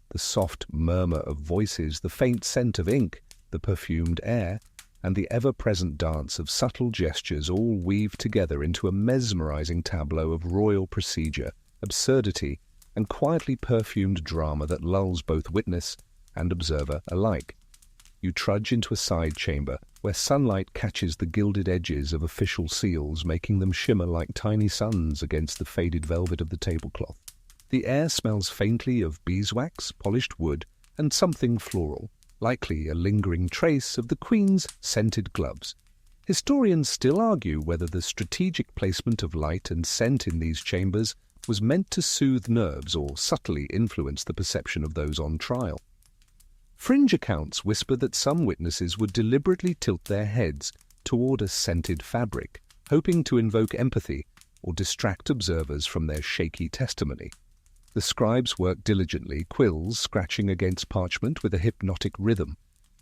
the soft murmur of voices, the faint scent of ink, the perfumed air, and the ever-present dance of subtle gestures all weave together into a mesmerizing tableau of royal procedure, absurdity, and quietly perfumed drama that lulls both witness and observer alike. You trudge into a side chamber where sunlight catches the gilded edges of official seals, making them shimmer like tiny suns against the faded velvet of the tablecloth. The air smells faintly of beeswax, polished wood, and something floral, likely a lingering trace of the Queen's scented gloves. Historians still argue whether the strategic placement of light and scent in these chambers was meant to soothe nerves or subtly influence the perception of those on trial. Fringe accounts whisper that some witnesses would deliberately tilt their heads toward a scented fabric, hoping to invoke empathy or distract observers from their shaky testimony. The scribes work diligently, quills scratching against parchment with a hypnotic rhythm.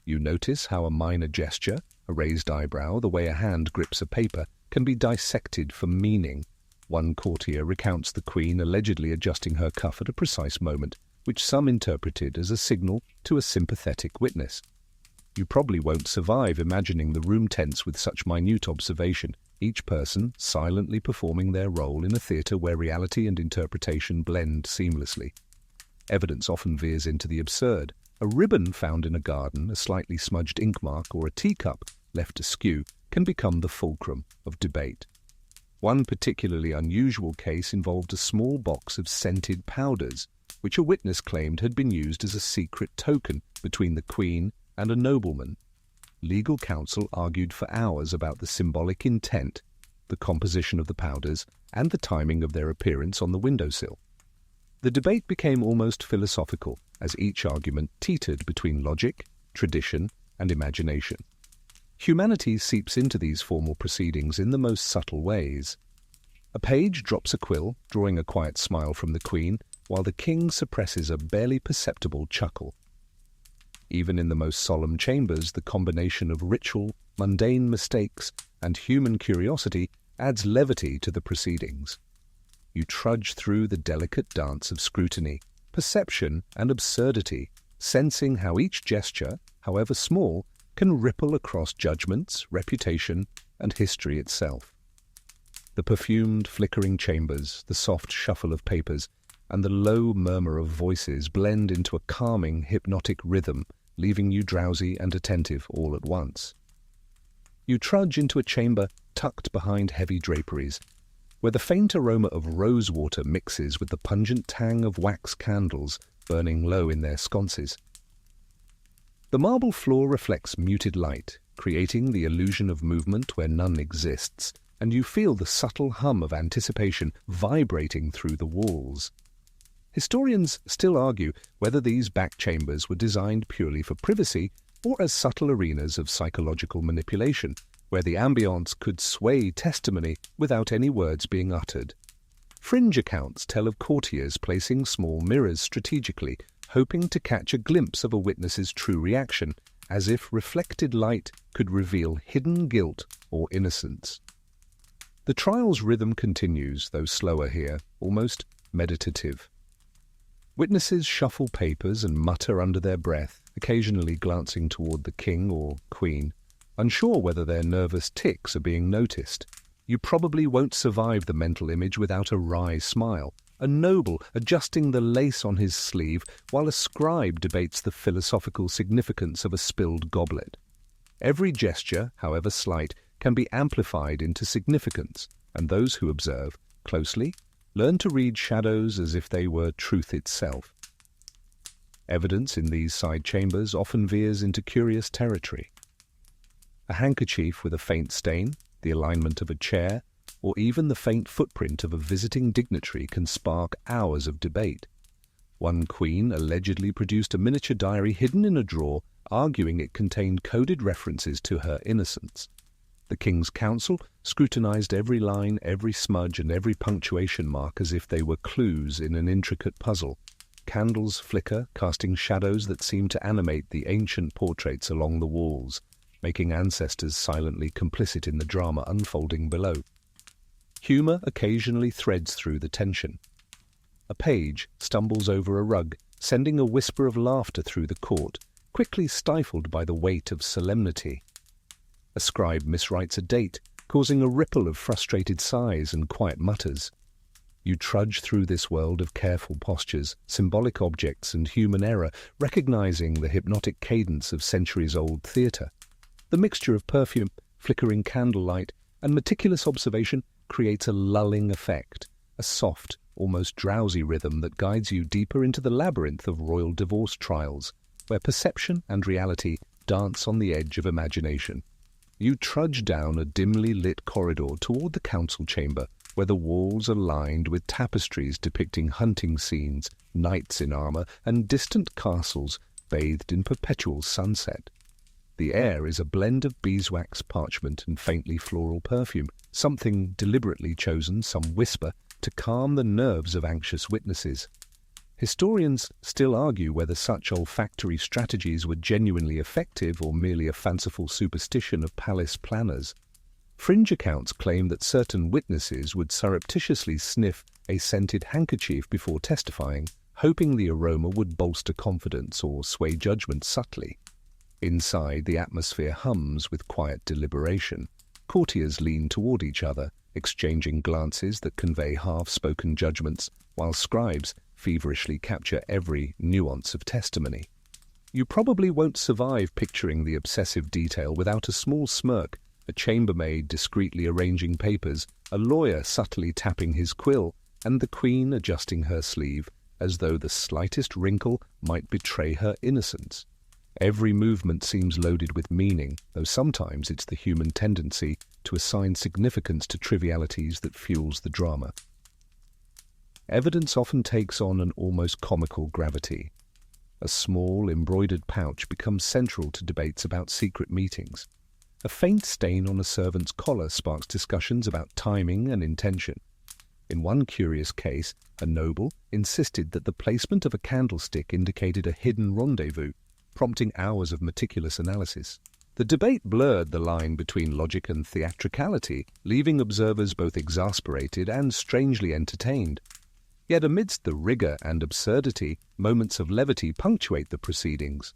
You notice how a minor gesture, a raised eyebrow, the way a hand grips a paper, can be dissected for meaning. One courtier recounts the Queen allegedly adjusting her cuff at a precise moment, which some interpreted as a signal to a sympathetic witness. You probably won't survive imagining the room tense with such minute observation, each person silently performing their role in a theatre where reality and interpretation blend seamlessly. Evidence often veers into the absurd. A ribbon found in a garden, a slightly smudged ink mark, or a teacup left askew can become the fulcrum of debate. One particularly unusual case involved a small box of scented powders, which a witness claimed had been used as a secret token between the Queen and a nobleman. Legal counsel argued for hours about the symbolic intent, the composition of the powders, and the timing of their appearance on the windowsill. The debate became almost philosophical, as each argument teetered between logic, tradition, and imagination. Humanity seeps into these formal proceedings in the most subtle ways. A page drops a quill, drawing a quiet smile from the Queen, while the King suppresses a barely perceptible chuckle. Even in the most solemn chambers, the combination of ritual, mundane mistakes, and human curiosity adds levity to the proceedings. You trudge through the delicate dance of scrutiny, perception, and absurdity, sensing how each gesture, however small, can ripple across judgments, reputation, and history itself. The perfumed, flickering chambers, the soft shuffle of papers, and the low murmur of voices blend into a calming, hypnotic rhythm, leaving you drowsy and attentive all at once. You trudge into a chamber tucked behind heavy draperies, where the faint aroma of rosewater mixes with the pungent tang of wax candles burning low in their sconces. The marble floor reflects muted light, creating the illusion of movement where none exists, and you feel the subtle hum of anticipation vibrating through the walls. Historians still argue whether these back chambers were designed purely for privacy or as subtle arenas of psychological manipulation, where the ambience could sway testimony without any words being uttered. Fringe accounts tell of courtiers placing small mirrors strategically, hoping to catch a glimpse of a witness's true reaction, as if reflected light could reveal hidden guilt or innocence. The trial's rhythm continues, though slower here, almost meditative. Witnesses shuffle papers and mutter under their breath, occasionally glancing toward the king or queen, unsure whether their nervous tics are being noticed. You probably won't survive the mental image without a wry smile, a noble adjusting the lace on his sleeve while a scribe debates the philosophical significance of a spilled goblet. Every gesture, however slight, can be amplified into significance, and those who observe closely learn to read shadows as if they were truth itself. Evidence in these side chambers often veers into curious territory. A handkerchief with a faint stain, the alignment of a chair, or even the faint footprint of a visiting dignitary can spark hours of debate. One queen allegedly produced a miniature diary hidden in a drawer, arguing it contained coded references to her innocence. The King's Council scrutinized every line, every smudge, and every punctuation mark as if they were clues in an intricate puzzle. Candles flicker, casting shadows that seem to animate the ancient portraits along the walls, making ancestors silently complicit in the drama unfolding below. Humor occasionally threads through the tension. A page stumbles over a rug, sending a whisper of laughter through the court, quickly stifled by the weight of solemnity. A scribe miswrites a date, causing a ripple of frustrated sighs and quiet mutters. You trudge through this world of careful postures, symbolic objects, and human error, recognizing the hypnotic cadence of centuries-old theatre. The mixture of perfume, flickering candlelight, and meticulous observation creates a lulling effect, a soft, almost drowsy rhythm that guides you deeper into the labyrinth of royal divorce trials, where perception and reality dance on the edge of imagination. You trudge down a dimly lit corridor toward the council chamber, where the walls are lined with tapestries depicting hunting scenes, knights in armor, and distant castles bathed in perpetual sunset. The air is a blend of beeswax, parchment, and faintly floral perfume, something deliberately chosen, some whisper, to calm the nerves of anxious witnesses. Historians still argue whether such olfactory strategies were genuinely effective or merely a fanciful superstition of palace planners. Fringe accounts claim that certain witnesses would surreptitiously sniff a scented handkerchief before testifying, hoping the aroma would bolster confidence or sway judgment subtly. Inside, the atmosphere hums with quiet deliberation. Courtiers lean toward each other, exchanging glances that convey half-spoken judgments, while scribes feverishly capture every nuance of testimony. You probably won't survive picturing the obsessive detail without a small smirk, a chambermaid discreetly arranging papers, a lawyer subtly tapping his quill, and the queen adjusting her sleeve, as though the slightest wrinkle might betray her innocence. Every movement seems loaded with meaning, though sometimes it's the human tendency to assign significance to trivialities that fuels the drama. Evidence often takes on an almost comical gravity. A small, embroidered pouch becomes central to debates about secret meetings. A faint stain on a servant's collar sparks discussions about timing and intention. In one curious case, a noble insisted that the placement of a candlestick indicated a hidden rendezvous, prompting hours of meticulous analysis. The debate blurred the line between logic and theatricality, leaving observers both exasperated and strangely entertained. Yet amidst the rigor and absurdity, moments of levity punctuate the proceedings.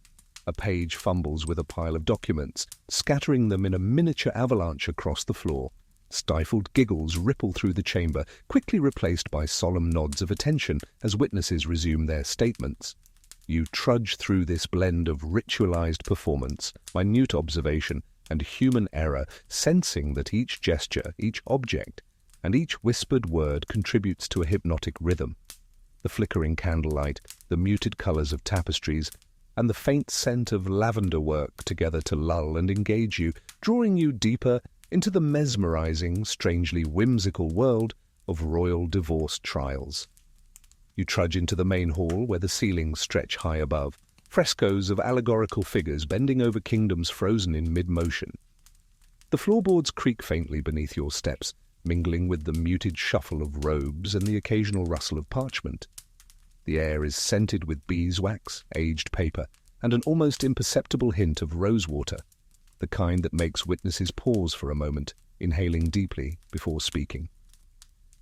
A page fumbles with a pile of documents, scattering them in a miniature avalanche across the floor. Stifled giggles ripple through the chamber, quickly replaced by solemn nods of attention as witnesses resume their statements. You trudge through this blend of ritualized performance, minute observation, and human error, sensing that each gesture, each object, and each whispered word contributes to a hypnotic rhythm. The flickering candlelight, the muted colors of tapestries, and the faint scent of lavender work together to lull and engage you, drawing you deeper into the mesmerizing, strangely whimsical world of royal divorce trials. You trudge into the main hall where the ceilings stretch high above, frescoes of allegorical figures bending over kingdoms frozen in mid-motion. The floorboards creak faintly beneath your steps, mingling with the muted shuffle of robes and the occasional rustle of parchment. The air is scented with beeswax, aged paper, and an almost imperceptible hint of rosewater, the kind that makes witnesses pause for a moment, inhaling deeply before speaking.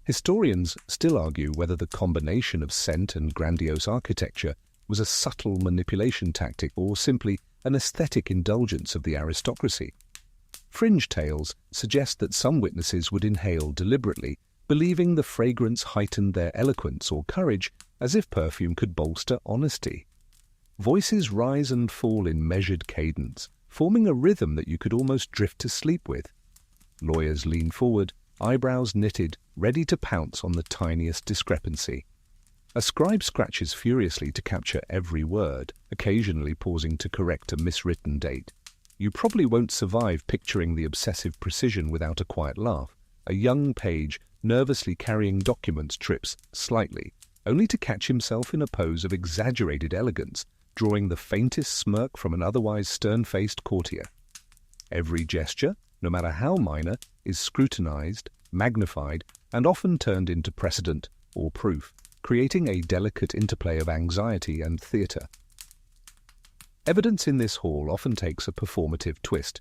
Historians still argue whether the combination of scent and grandiose architecture was a subtle manipulation tactic or simply an aesthetic indulgence of the aristocracy. Fringe tales suggest that some witnesses would inhale deliberately, believing the fragrance heightened their eloquence or courage, as if perfume could bolster honesty. Voices rise and fall in measured cadence, forming a rhythm that you could almost drift to sleep with. Lawyers lean forward, eyebrows knitted, ready to pounce on the tiniest discrepancy. A scribe scratches furiously to capture every word, occasionally pausing to correct a miswritten date. You probably won't survive picturing the obsessive precision without a quiet laugh. A young page, nervously carrying documents, trips slightly, only to catch himself in a pose of exaggerated elegance, drawing the faintest smirk from an otherwise stern-faced courtier. Every gesture, no matter how minor, is scrutinized, magnified, and often turned into precedent or proof, creating a delicate interplay of anxiety and theatre. Evidence in this hall often takes a performative twist.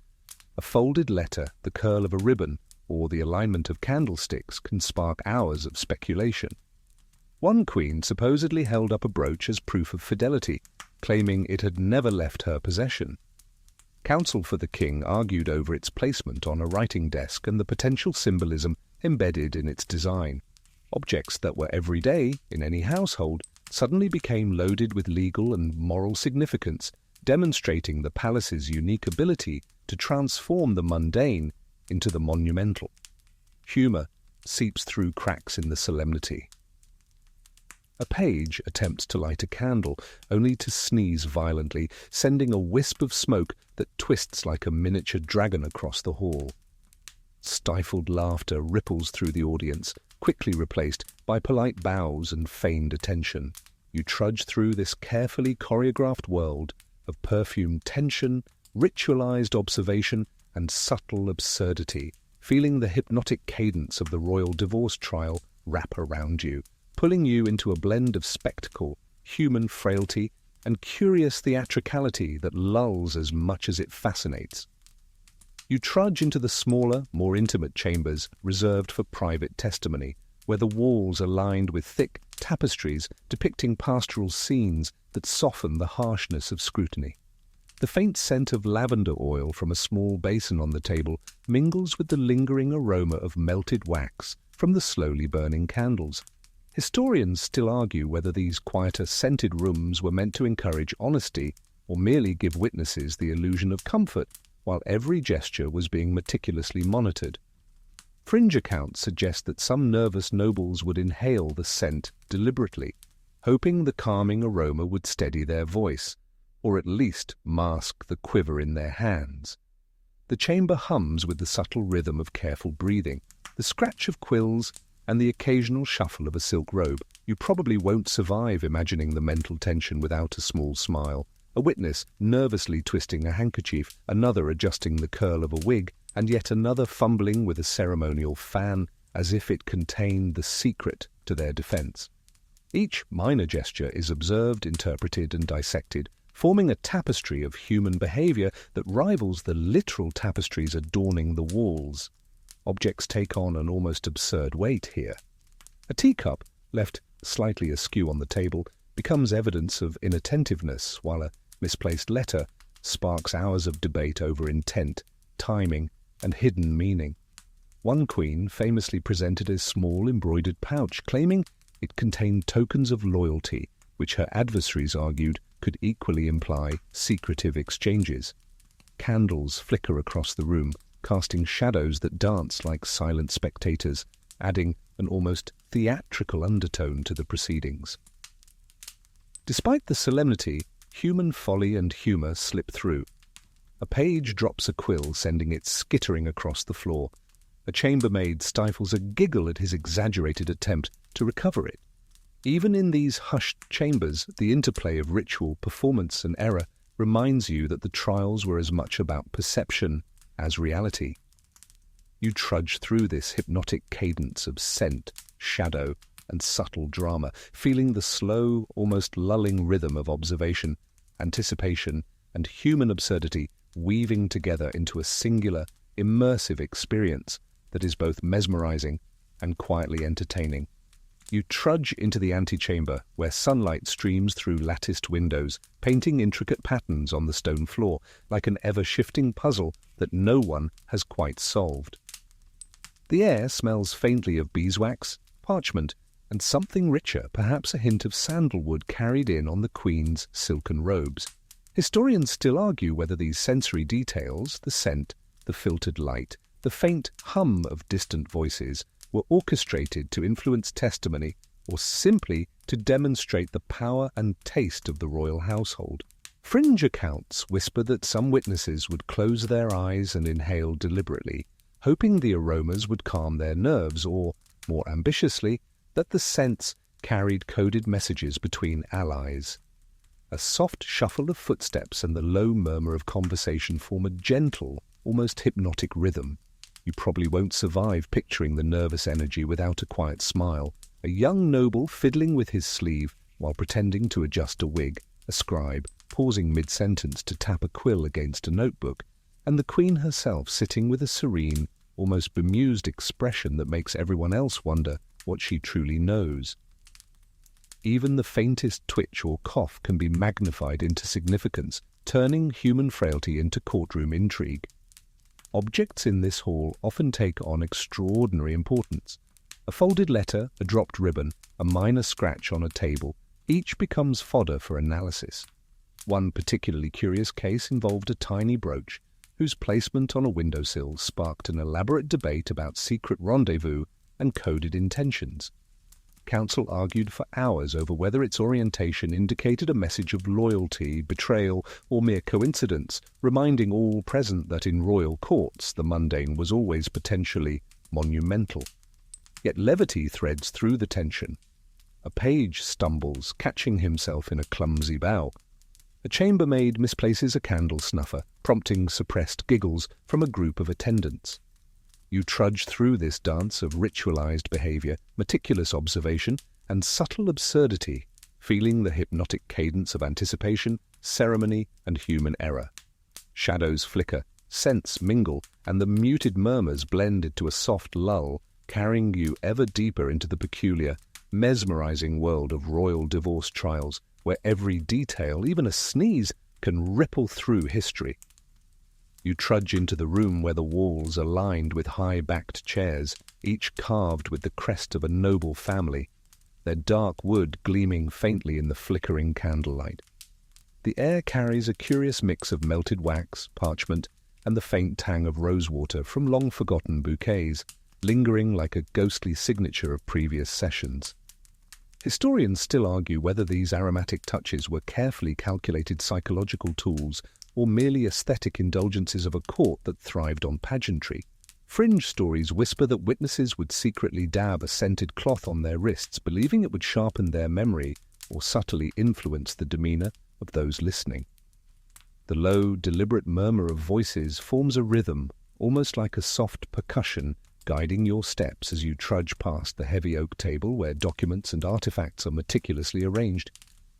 A folded letter, the curl of a ribbon, or the alignment of candlesticks can spark hours of speculation. One queen supposedly held up a brooch as proof of fidelity, claiming it had never left her possession. Counsel for the king argued over its placement on a writing desk and the potential symbolism embedded in its design. Objects that were everyday in any household suddenly became loaded with legal and moral significance, demonstrating the palace's unique ability to transform the mundane into the monumental. Humor seeps through cracks in the solemnity. A page attempts to light a candle, only to sneeze violently, sending a wisp of smoke that twists like a miniature dragon across the hall. Stifled laughter ripples through the audience, quickly replaced by polite bows and feigned attention. You trudge through this carefully choreographed world of perfumed tension, ritualized observation, and subtle absurdity, feeling the hypnotic cadence of the royal divorce trial wrap around you, pulling you into a blend of spectacle, human frailty, and curious theatricality that lulls as much as it fascinates. You trudge into the smaller, more intimate chambers reserved for private testimony, where the walls are lined with thick tapestries depicting pastoral scenes that soften the harshness of scrutiny. The faint scent of lavender oil from a small basin on the table mingles with the lingering aroma of melted wax from the slowly burning candles. Historians still argue whether these quieter, scented rooms were meant to encourage honesty or merely give witnesses the illusion of comfort, while every gesture was being meticulously monitored. Fringe accounts suggest that some nervous nobles would inhale the scent deliberately, hoping the calming aroma would steady their voice, or at least mask the quiver in their hands. The chamber hums with the subtle rhythm of careful breathing, the scratch of quills, and the occasional shuffle of a silk robe. You probably won't survive imagining the mental tension without a small smile. A witness nervously twisting a handkerchief, another adjusting the curl of a wig, and yet another fumbling with a ceremonial fan as if it contained the secret to their defense. Each minor gesture is observed, interpreted, and dissected, forming a tapestry of human behavior that rivals the literal tapestries adorning the walls. Objects take on an almost absurd weight here. A teacup, left slightly askew on the table, becomes evidence of inattentiveness, while a misplaced letter sparks hours of debate over intent, timing, and hidden meaning. One queen famously presented a small embroidered pouch, claiming it contained tokens of loyalty, which her adversaries argued could equally imply secretive exchanges. Candles flicker across the room, casting shadows that dance like silent spectators, adding an almost theatrical undertone to the proceedings. Despite the solemnity, human folly and humour slip through. A page drops a quill, sending it skittering across the floor. A chambermaid stifles a giggle at his exaggerated attempt to recover it. Even in these hushed chambers, the interplay of ritual, performance and error reminds you that the trials were as much about perception as reality. You trudge through this hypnotic cadence of scent, shadow, and subtle drama, feeling the slow, almost lulling rhythm of observation, anticipation, and human absurdity weaving together into a singular, immersive experience that is both mesmerizing and quietly entertaining. You trudge into the antechamber, where sunlight streams through latticed windows, painting intricate patterns on the stone floor, like an ever-shifting puzzle that no one has quite solved. The air smells faintly of beeswax, parchment, and something richer, perhaps a hint of sandalwood carried in on the Queen's silken robes. Historians still argue whether these sensory details, the scent, the filtered light, the faint hum of distant voices, were orchestrated to influence testimony or simply to demonstrate the power and taste of the royal household. Fringe accounts whisper that some witnesses would close their eyes and inhale deliberately, hoping the aromas would calm their nerves, or, more ambitiously, that the scents carried coded messages between allies. A soft shuffle of footsteps and the low murmur of conversation form a gentle, almost hypnotic rhythm. You probably won't survive picturing the nervous energy without a quiet smile. A young noble fiddling with his sleeve while pretending to adjust a wig, a scribe pausing mid-sentence to tap a quill against a notebook, and the Queen herself sitting with a serene, almost bemused expression that makes everyone else wonder what she truly knows. Even the faintest twitch or cough can be magnified into significance, turning human frailty into courtroom intrigue. Objects in this hall often take on extraordinary importance. A folded letter, a dropped ribbon, a minor scratch on a table, each becomes fodder for analysis. One particularly curious case involved a tiny brooch, whose placement on a windowsill sparked an elaborate debate about secret rendezvous and coded intentions. Counsel argued for hours over whether its orientation indicated a message of loyalty, betrayal, or mere coincidence, reminding all present that in royal courts the mundane was always potentially monumental. Yet levity threads through the tension. A page stumbles, catching himself in a clumsy bow. A chambermaid misplaces a candle snuffer, prompting suppressed giggles from a group of attendants. You trudge through this dance of ritualized behavior, meticulous observation, and subtle absurdity, feeling the hypnotic cadence of anticipation, ceremony, and human error. Shadows flicker, scents mingle, and the muted murmurs blend into a soft lull, carrying you ever deeper into the peculiar, mesmerizing world of royal divorce trials, where every detail, even a sneeze, can ripple through history. You trudge into the room where the walls are lined with high-backed chairs, each carved with the crest of a noble family, their dark wood gleaming faintly in the flickering candlelight. The air carries a curious mix of melted wax, parchment, and the faint tang of rosewater from long-forgotten bouquets, lingering like a ghostly signature of previous sessions. Historians still argue whether these aromatic touches were carefully calculated psychological tools or merely aesthetic indulgences of a court that thrived on pageantry. Fringe stories whisper that witnesses would secretly dab a scented cloth on their wrists, believing it would sharpen their memory or subtly influence the demeanor of those listening. The low, deliberate murmur of voices forms a rhythm, almost like a soft percussion, guiding your steps as you trudge past the heavy oak table where documents and artifacts are meticulously arranged.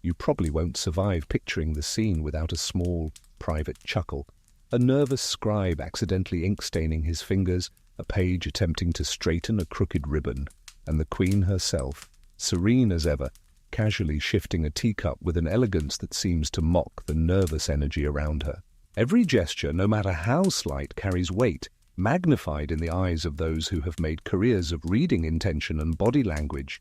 You probably won't survive picturing the scene without a small, private chuckle. A nervous scribe accidentally ink-staining his fingers, a page attempting to straighten a crooked ribbon, and the Queen herself, serene as ever, casually shifting a teacup with an elegance that seems to mock the nervous energy around her. Every gesture, no matter how slight, carries weight, magnified in the eyes of those who have made careers of reading intention and body language.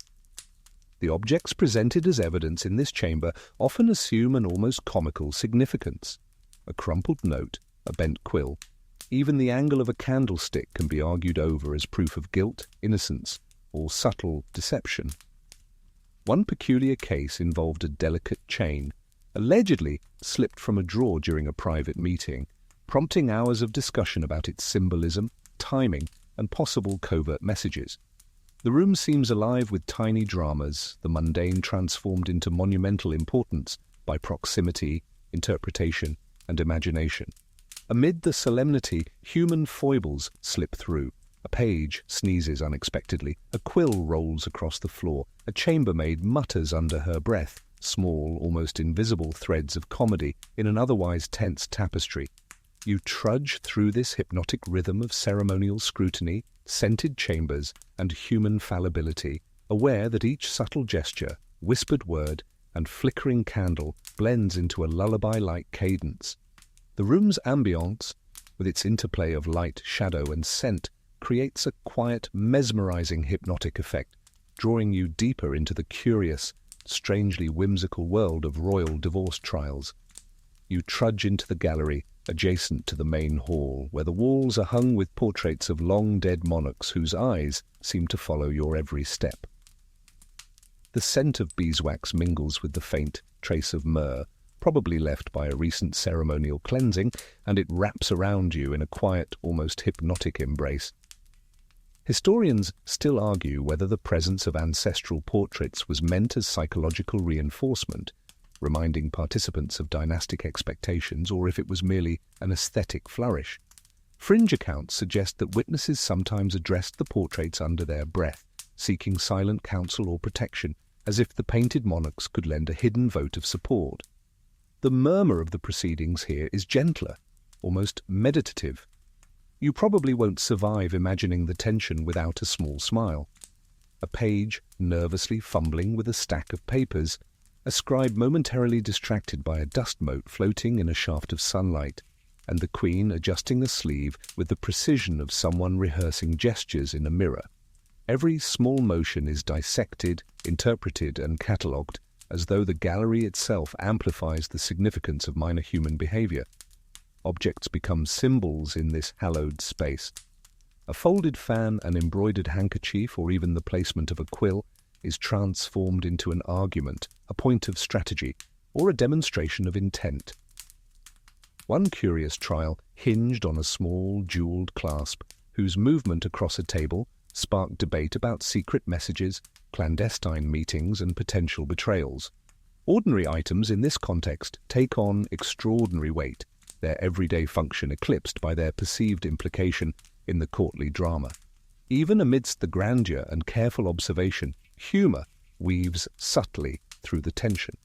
The objects presented as evidence in this chamber often assume an almost comical significance. A crumpled note, a bent quill, even the angle of a candlestick can be argued over as proof of guilt, innocence, or subtle deception. One peculiar case involved a delicate chain, allegedly slipped from a drawer during a private meeting, prompting hours of discussion about its symbolism, timing, and possible covert messages. The room seems alive with tiny dramas, the mundane transformed into monumental importance by proximity, interpretation, and imagination. Amid the solemnity, human foibles slip through. A page sneezes unexpectedly, a quill rolls across the floor, a chambermaid mutters under her breath, small, almost invisible threads of comedy in an otherwise tense tapestry. You trudge through this hypnotic rhythm of ceremonial scrutiny, scented chambers, and human fallibility, aware that each subtle gesture, whispered word, and flickering candle blends into a lullaby-like cadence. The room's ambience, with its interplay of light, shadow, and scent, creates a quiet, mesmerizing hypnotic effect, drawing you deeper into the curious, strangely whimsical world of royal divorce trials. You trudge into the gallery adjacent to the main hall, where the walls are hung with portraits of long-dead monarchs whose eyes seem to follow your every step. The scent of beeswax mingles with the faint trace of myrrh, probably left by a recent ceremonial cleansing, and it wraps around you in a quiet, almost hypnotic embrace. Historians still argue whether the presence of ancestral portraits was meant as psychological reinforcement, reminding participants of dynastic expectations, or if it was merely an aesthetic flourish. Fringe accounts suggest that witnesses sometimes addressed the portraits under their breath, seeking silent counsel or protection, as if the painted monarchs could lend a hidden vote of support. The murmur of the proceedings here is gentler, almost meditative. You probably won't survive imagining the tension without a small smile. A page nervously fumbling with a stack of papers, a scribe momentarily distracted by a dust mote floating in a shaft of sunlight, and the queen adjusting a sleeve with the precision of someone rehearsing gestures in a mirror. Every small motion is dissected, interpreted, and catalogued, as though the gallery itself amplifies the significance of minor human behavior. Objects become symbols in this hallowed space. A folded fan, an embroidered handkerchief, or even the placement of a quill is transformed into an argument, a point of strategy, or a demonstration of intent. One curious trial hinged on a small, jeweled clasp, whose movement across a table sparked debate about secret messages, clandestine meetings, and potential betrayals. Ordinary items in this context take on extraordinary weight, their everyday function eclipsed by their perceived implication in the courtly drama. Even amidst the grandeur and careful observation, humour weaves subtly through the tension.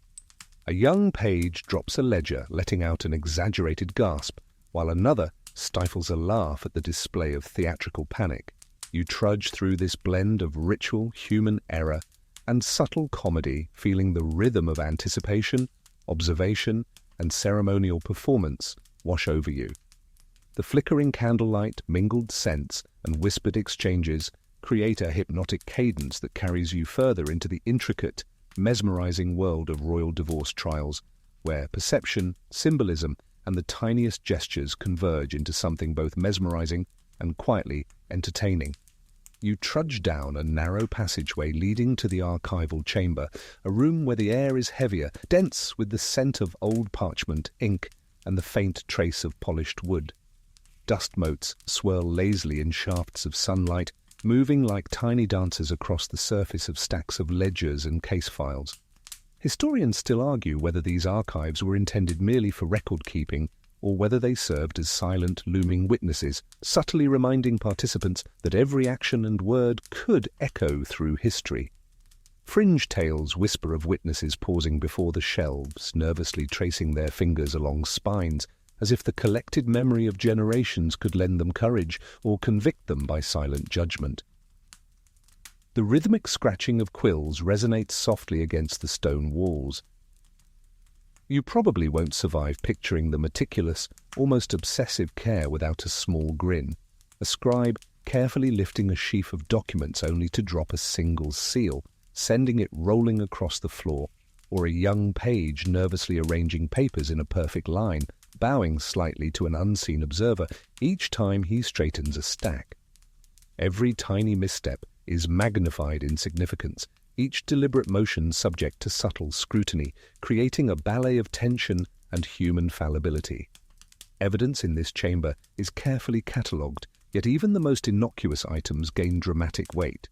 A young page drops a ledger, letting out an exaggerated gasp, while another stifles a laugh at the display of theatrical panic. You trudge through this blend of ritual, human error, and subtle comedy, feeling the rhythm of anticipation, observation, and ceremonial performance wash over you. The flickering candlelight, mingled scents, and whispered exchanges create a hypnotic cadence that carries you further into the intricate, mesmerizing world of royal divorce trials, where perception, symbolism, and the tiniest gestures converge into something both mesmerizing and quietly entertaining. You trudge down a narrow passageway leading to the archival chamber, a room where the air is heavier, dense with the scent of old parchment, ink, and the faint trace of polished wood. Dust motes swirl lazily in shafts of sunlight, moving like tiny dancers across the surface of stacks of ledgers and case files. Historians still argue whether these archives were intended merely for record-keeping, or whether they served as silent, looming witnesses, subtly reminding participants that every action and word could echo through history. Fringe tales whisper of witnesses pausing before the shelves, nervously tracing their fingers along spines, as if the collected memory of generations could lend them courage or convict them by silent judgment. The rhythmic scratching of quills resonates softly against the stone walls. You probably won't survive picturing the meticulous, almost obsessive care without a small grin. A scribe carefully lifting a sheaf of documents only to drop a single seal, sending it rolling across the floor, or a young page nervously arranging papers in a perfect line, bowing slightly to an unseen observer each time he straightens a stack. Every tiny misstep is magnified in significance, each deliberate motion subject to subtle scrutiny, creating a ballet of tension and human fallibility. Evidence in this chamber is carefully catalogued, yet even the most innocuous items gain dramatic weight.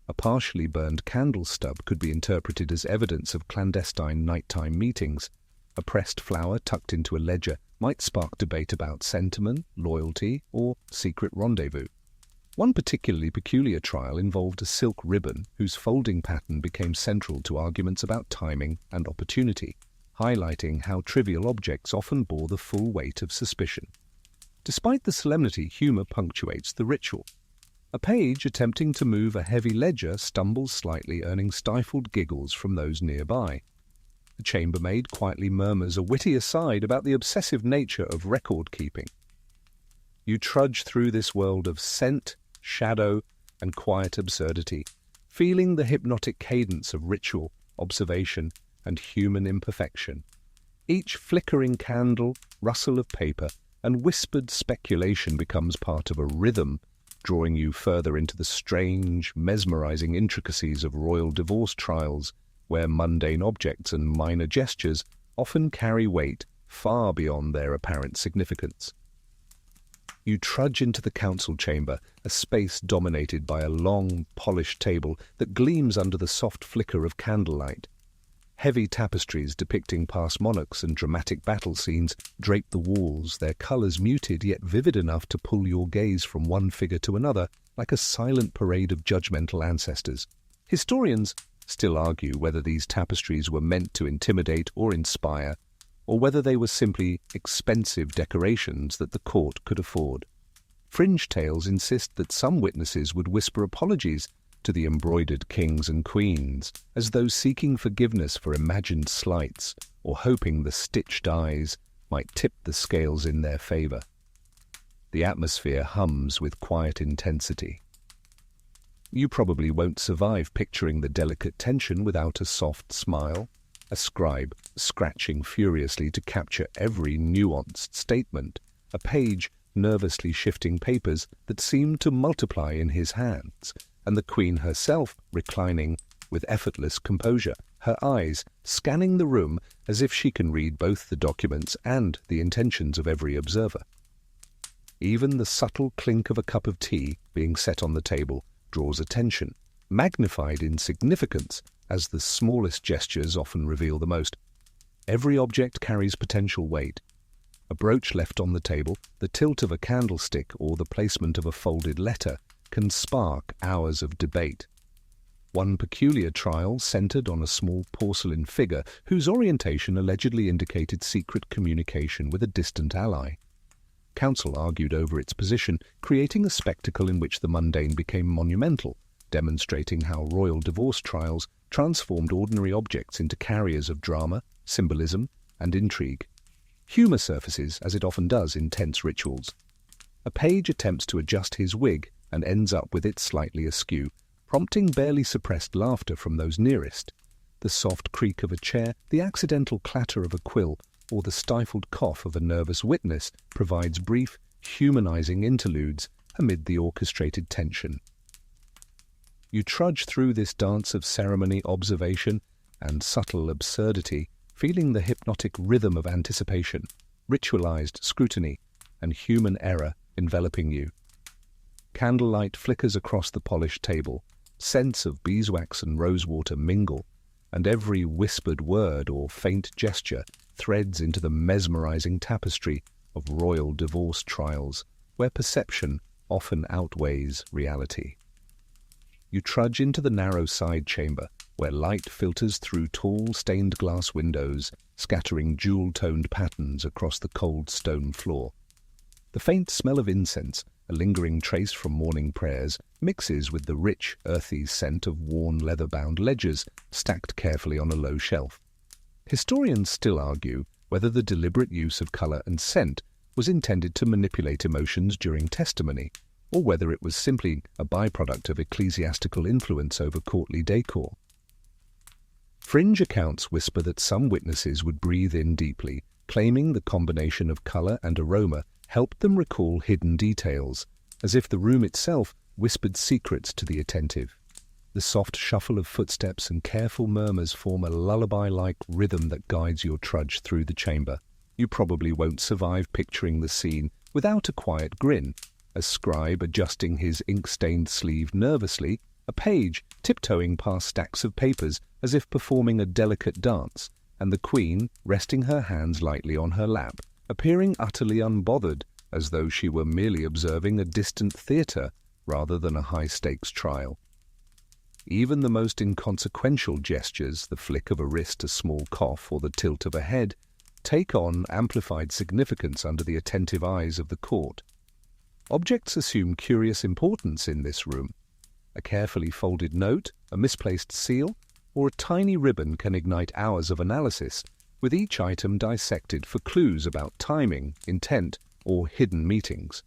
A partially burned candle stub could be interpreted as evidence of clandestine nighttime meetings. A pressed flower tucked into a ledger might spark debate about sentiment, loyalty, or secret rendezvous. One particularly peculiar trial involved a silk ribbon whose folding pattern became central to arguments about timing and opportunity, highlighting how trivial objects often bore the full weight of suspicion. Despite the solemnity, humor punctuates the ritual. A page attempting to move a heavy ledger stumbles slightly, earning stifled giggles from those nearby. The chambermaid quietly murmurs a witty aside about the obsessive nature of record-keeping. You trudge through this world of scent, shadow, and quiet absurdity, feeling the hypnotic cadence of ritual, observation, and human imperfection. Each flickering candle, rustle of paper, and whispered speculation becomes part of a rhythm, drawing you further into the strange, mesmerizing intricacies of royal divorce trials, where mundane objects and minor gestures often carry weight far beyond their apparent significance. You trudge into the council chamber, a space dominated by a long, polished table that gleams under the soft flicker of candlelight. Heavy tapestries depicting past monarchs and dramatic battle scenes drape the walls, their colors muted yet vivid enough to pull your gaze from one figure to another, like a silent parade of judgmental ancestors. Historians still argue whether these tapestries were meant to intimidate or inspire, or whether they were simply expensive decorations that the court could afford. Fringe tales insist that some witnesses would whisper apologies to the embroidered kings and queens, as though seeking forgiveness for imagined slights or hoping the stitched eyes might tip the scales in their favor. The atmosphere hums with quiet intensity. You probably won't survive picturing the delicate tension without a soft smile, a scribe scratching furiously to capture every nuanced statement, a page nervously shifting papers that seem to multiply in his hands, and the queen herself reclining with effortless composure, her eyes scanning the room as if she can read both the documents and the intentions of every observer. Even the subtle clink of a cup of tea being set on the table draws attention, magnified in significance as the smallest gestures often reveal the most. Every object carries potential weight. A brooch left on the table, the tilt of a candlestick, or the placement of a folded letter can spark hours of debate. One peculiar trial centered on a small porcelain figure whose orientation allegedly indicated secret communication with a distant ally. Counsel argued over its position, creating a spectacle in which the mundane became monumental, demonstrating how royal divorce trials transformed ordinary objects into carriers of drama, symbolism, and intrigue. Humor surfaces, as it often does in tense rituals. A page attempts to adjust his wig and ends up with it slightly askew, prompting barely suppressed laughter from those nearest. The soft creak of a chair, the accidental clatter of a quill, or the stifled cough of a nervous witness provides brief, humanizing interludes amid the orchestrated tension. You trudge through this dance of ceremony, observation, and subtle absurdity, feeling the hypnotic rhythm of anticipation, ritualized scrutiny, and human error enveloping you. Candlelight flickers across the polished table, scents of beeswax and rosewater mingle, and every whispered word or faint gesture threads into the mesmerizing tapestry of royal divorce trials, where perception often outweighs reality. You trudge into the narrow side chamber, where light filters through tall stained glass windows, scattering jewel-toned patterns across the cold stone floor. The faint smell of incense, a lingering trace from morning prayers, mixes with the rich, earthy scent of worn leather-bound ledgers stacked carefully on a low shelf. Historians still argue whether the deliberate use of color and scent was intended to manipulate emotions during testimony, or whether it was simply a byproduct of ecclesiastical influence over courtly decor. Fringe accounts whisper that some witnesses would breathe in deeply, claiming the combination of color and aroma helped them recall hidden details, as if the room itself whispered secrets to the attentive. The soft shuffle of footsteps and careful murmurs form a lullaby-like rhythm that guides your trudge through the chamber. You probably won't survive picturing the scene without a quiet grin, a scribe adjusting his ink-stained sleeve nervously, a page tiptoeing past stacks of papers as if performing a delicate dance, and the queen resting her hands lightly on her lap, appearing utterly unbothered, as though she were merely observing a distant theatre rather than a high-stakes trial. Even the most inconsequential gestures, the flick of a wrist, a small cough, or the tilt of a head, take on amplified significance under the attentive eyes of the court. Objects assume curious importance in this room. A carefully folded note, a misplaced seal, or a tiny ribbon can ignite hours of analysis, with each item dissected for clues about timing, intent, or hidden meetings.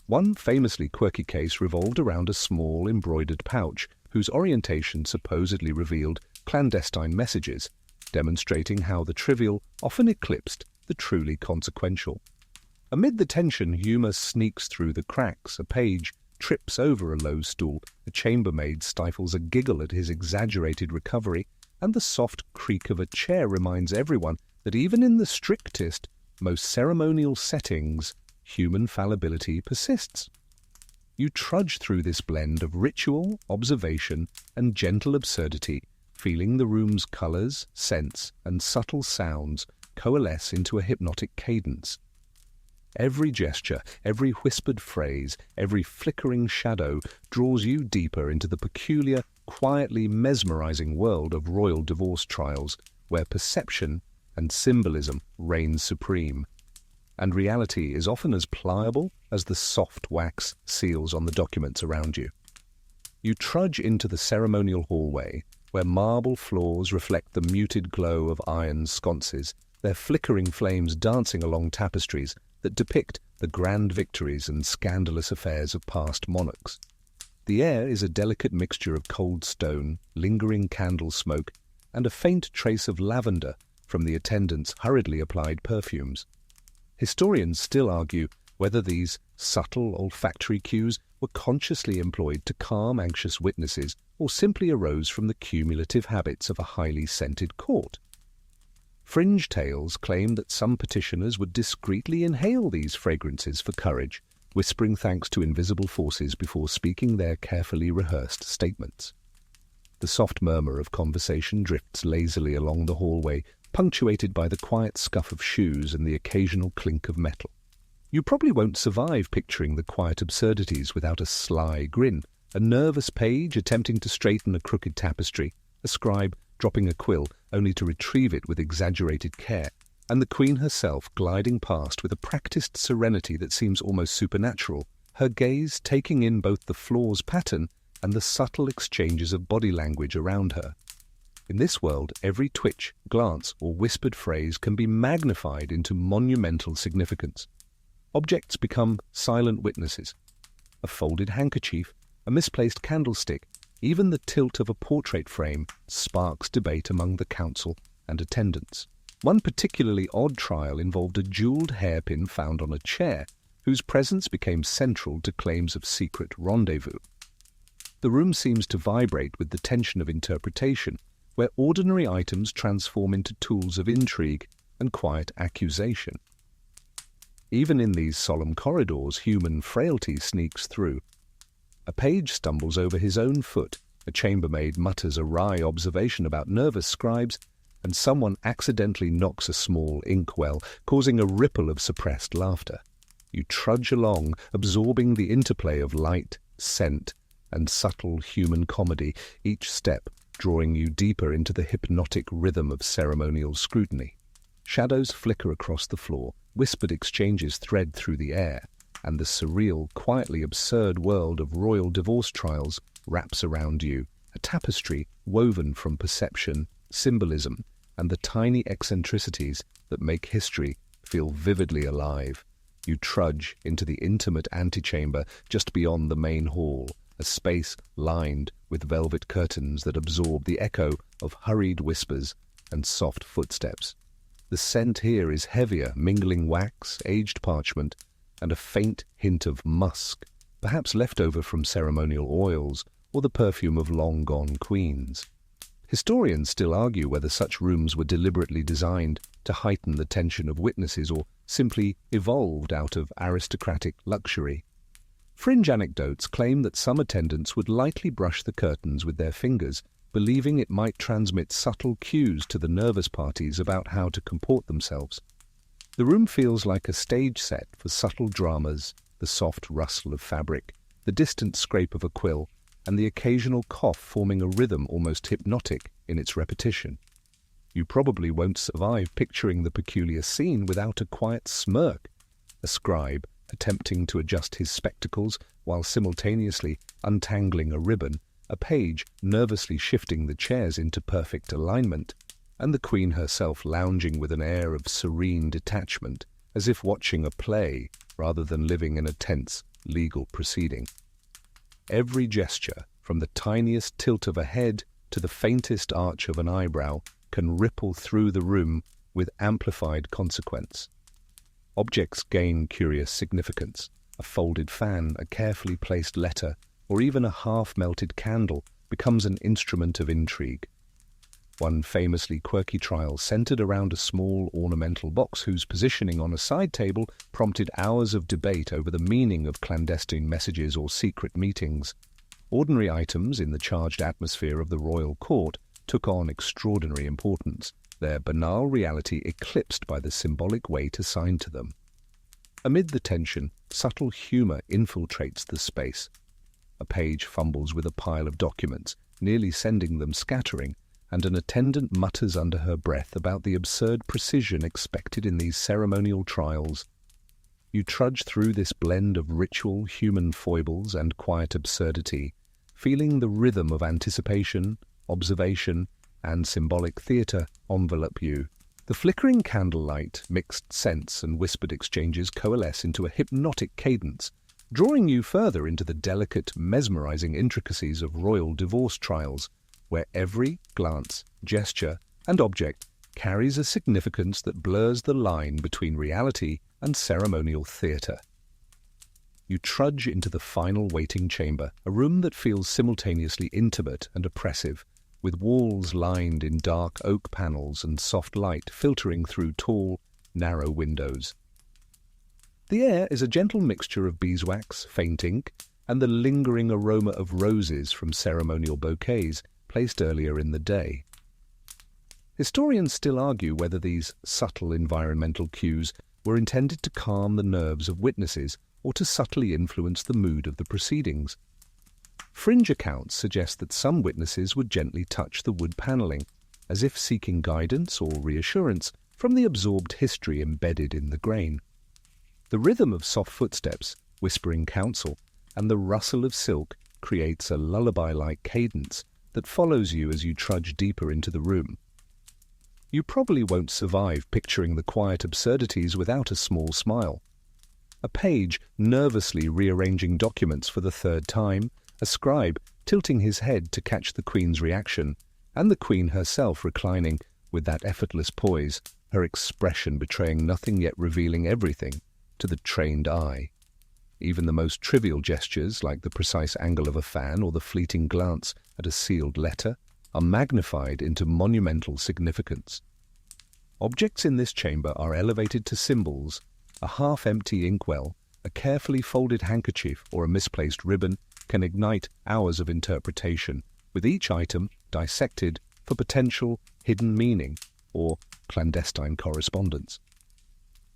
One famously quirky case revolved around a small embroidered pouch whose orientation supposedly revealed clandestine messages, demonstrating how the trivial often eclipsed the truly consequential. Amid the tension, humor sneaks through the cracks. A page trips over a low stool, a chambermaid stifles a giggle at his exaggerated recovery, and the soft creak of a chair reminds everyone that even in the strictest, most ceremonial settings, human fallibility persists. You trudge through this blend of ritual, observation, and gentle absurdity, feeling the room's colors, scents, and subtle sounds coalesce into a hypnotic cadence. Every gesture, every whispered phrase, every flickering shadow draws you deeper into the peculiar, quietly mesmerizing world of royal divorce trials, where perception and symbolism reign supreme, and reality is often as pliable as the soft wax seals on the documents around you. You trudge into the ceremonial hallway, where marble floors reflect the muted glow of iron sconces, their flickering flames dancing along tapestries that depict the grand victories and scandalous affairs of past monarchs. The air is a delicate mixture of cold stone, lingering candle smoke, and a faint trace of lavender from the attendants' hurriedly applied perfumes. Historians still argue whether these subtle olfactory cues were consciously employed to calm anxious witnesses or simply arose from the cumulative habits of a highly scented court. Fringe tales claim that some petitioners would discreetly inhale these fragrances for courage, whispering thanks to invisible forces before speaking their carefully rehearsed statements. The soft murmur of conversation drifts lazily along the hallway, punctuated by the quiet scuff of shoes and the occasional clink of metal. You probably won't survive picturing the quiet absurdities without a sly grin, a nervous page attempting to straighten a crooked tapestry, a scribe dropping a quill only to retrieve it with exaggerated care, and the queen herself gliding past with a practiced serenity that seems almost supernatural, her gaze taking in both the floor's pattern and the subtle exchanges of body language around her. In this world, every twitch, glance, or whispered phrase can be magnified into monumental significance. Objects become silent witnesses. A folded handkerchief, a misplaced candlestick, even the tilt of a portrait frame sparks debate among the council and attendants. One particularly odd trial involved a jeweled hairpin found on a chair, whose presence became central to claims of secret rendezvous. The room seems to vibrate with the tension of interpretation, where ordinary items transform into tools of intrigue and quiet accusation. Even in these solemn corridors, human frailty sneaks through. A page stumbles over his own foot, a chambermaid mutters a wry observation about nervous scribes, and someone accidentally knocks a small inkwell, causing a ripple of suppressed laughter. You trudge along, absorbing the interplay of light, scent, and subtle human comedy, each step drawing you deeper into the hypnotic rhythm of ceremonial scrutiny. Shadows flicker across the floor, whispered exchanges thread through the air, and the surreal, quietly absurd world of royal divorce trials wraps around you, a tapestry woven from perception, symbolism, and the tiny eccentricities that make history feel vividly alive. You trudge into the intimate antechamber just beyond the main hall, a space lined with velvet curtains that absorb the echo of hurried whispers and soft footsteps. The scent here is heavier, mingling wax, aged parchment, and a faint hint of musk, perhaps left over from ceremonial oils or the perfume of long-gone queens. Historians still argue whether such rooms were deliberately designed to heighten the tension of witnesses or simply evolved out of aristocratic luxury. Fringe anecdotes claim that some attendants would lightly brush the curtains with their fingers, believing it might transmit subtle cues to the nervous parties about how to comport themselves. The room feels like a stage set for subtle dramas, the soft rustle of fabric, the distant scrape of a quill, and the occasional cough forming a rhythm almost hypnotic in its repetition. You probably won't survive picturing the peculiar scene without a quiet smirk. A scribe, attempting to adjust his spectacles while simultaneously untangling a ribbon, a page nervously shifting the chairs into perfect alignment, and the queen herself lounging with an air of serene detachment, as if watching a play rather than living in a tense legal proceeding. Every gesture, from the tiniest tilt of a head to the faintest arch of an eyebrow, can ripple through the room with amplified consequence. Objects gain curious significance. A folded fan, a carefully placed letter, or even a half-melted candle becomes an instrument of intrigue. One famously quirky trial centered around a small ornamental box whose positioning on a side table prompted hours of debate over the meaning of clandestine messages or secret meetings. Ordinary items in the charged atmosphere of the royal court took on extraordinary importance, their banal reality eclipsed by the symbolic weight assigned to them. Amid the tension, subtle humor infiltrates the space. A page fumbles with a pile of documents, nearly sending them scattering, and an attendant mutters under her breath about the absurd precision expected in these ceremonial trials. You trudge through this blend of ritual, human foibles, and quiet absurdity, feeling the rhythm of anticipation, observation, and symbolic theatre envelop you. The flickering candlelight, mixed scents, and whispered exchanges coalesce into a hypnotic cadence, drawing you further into the delicate, mesmerizing intricacies of royal divorce trials, where every glance, gesture, and object carries a significance that blurs the line between reality and ceremonial theatre. You trudge into the final waiting chamber, a room that feels simultaneously intimate and oppressive, with walls lined in dark oak panels and soft light filtering through tall, narrow windows. The air is a gentle mixture of beeswax, faint ink, and the lingering aroma of roses from ceremonial bouquets placed earlier in the day. Historians still argue whether these subtle environmental cues were intended to calm the nerves of witnesses or to subtly influence the mood of the proceedings. Fringe accounts suggest that some witnesses would gently touch the wood paneling, as if seeking guidance or reassurance from the absorbed history embedded in the grain. The rhythm of soft footsteps, whispering counsel, and the rustle of silk creates a lullaby-like cadence that follows you as you trudge deeper into the room. You probably won't survive picturing the quiet absurdities without a small smile. A page nervously rearranging documents for the third time, a scribe tilting his head to catch the Queen's reaction, and the Queen herself reclining with that effortless poise, her expression betraying nothing yet revealing everything to the trained eye. Even the most trivial gestures, like the precise angle of a fan or the fleeting glance at a sealed letter, are magnified into monumental significance. Objects in this chamber are elevated to symbols. A half-empty inkwell, a carefully folded handkerchief, or a misplaced ribbon can ignite hours of interpretation, with each item dissected for potential hidden meaning or clandestine correspondence.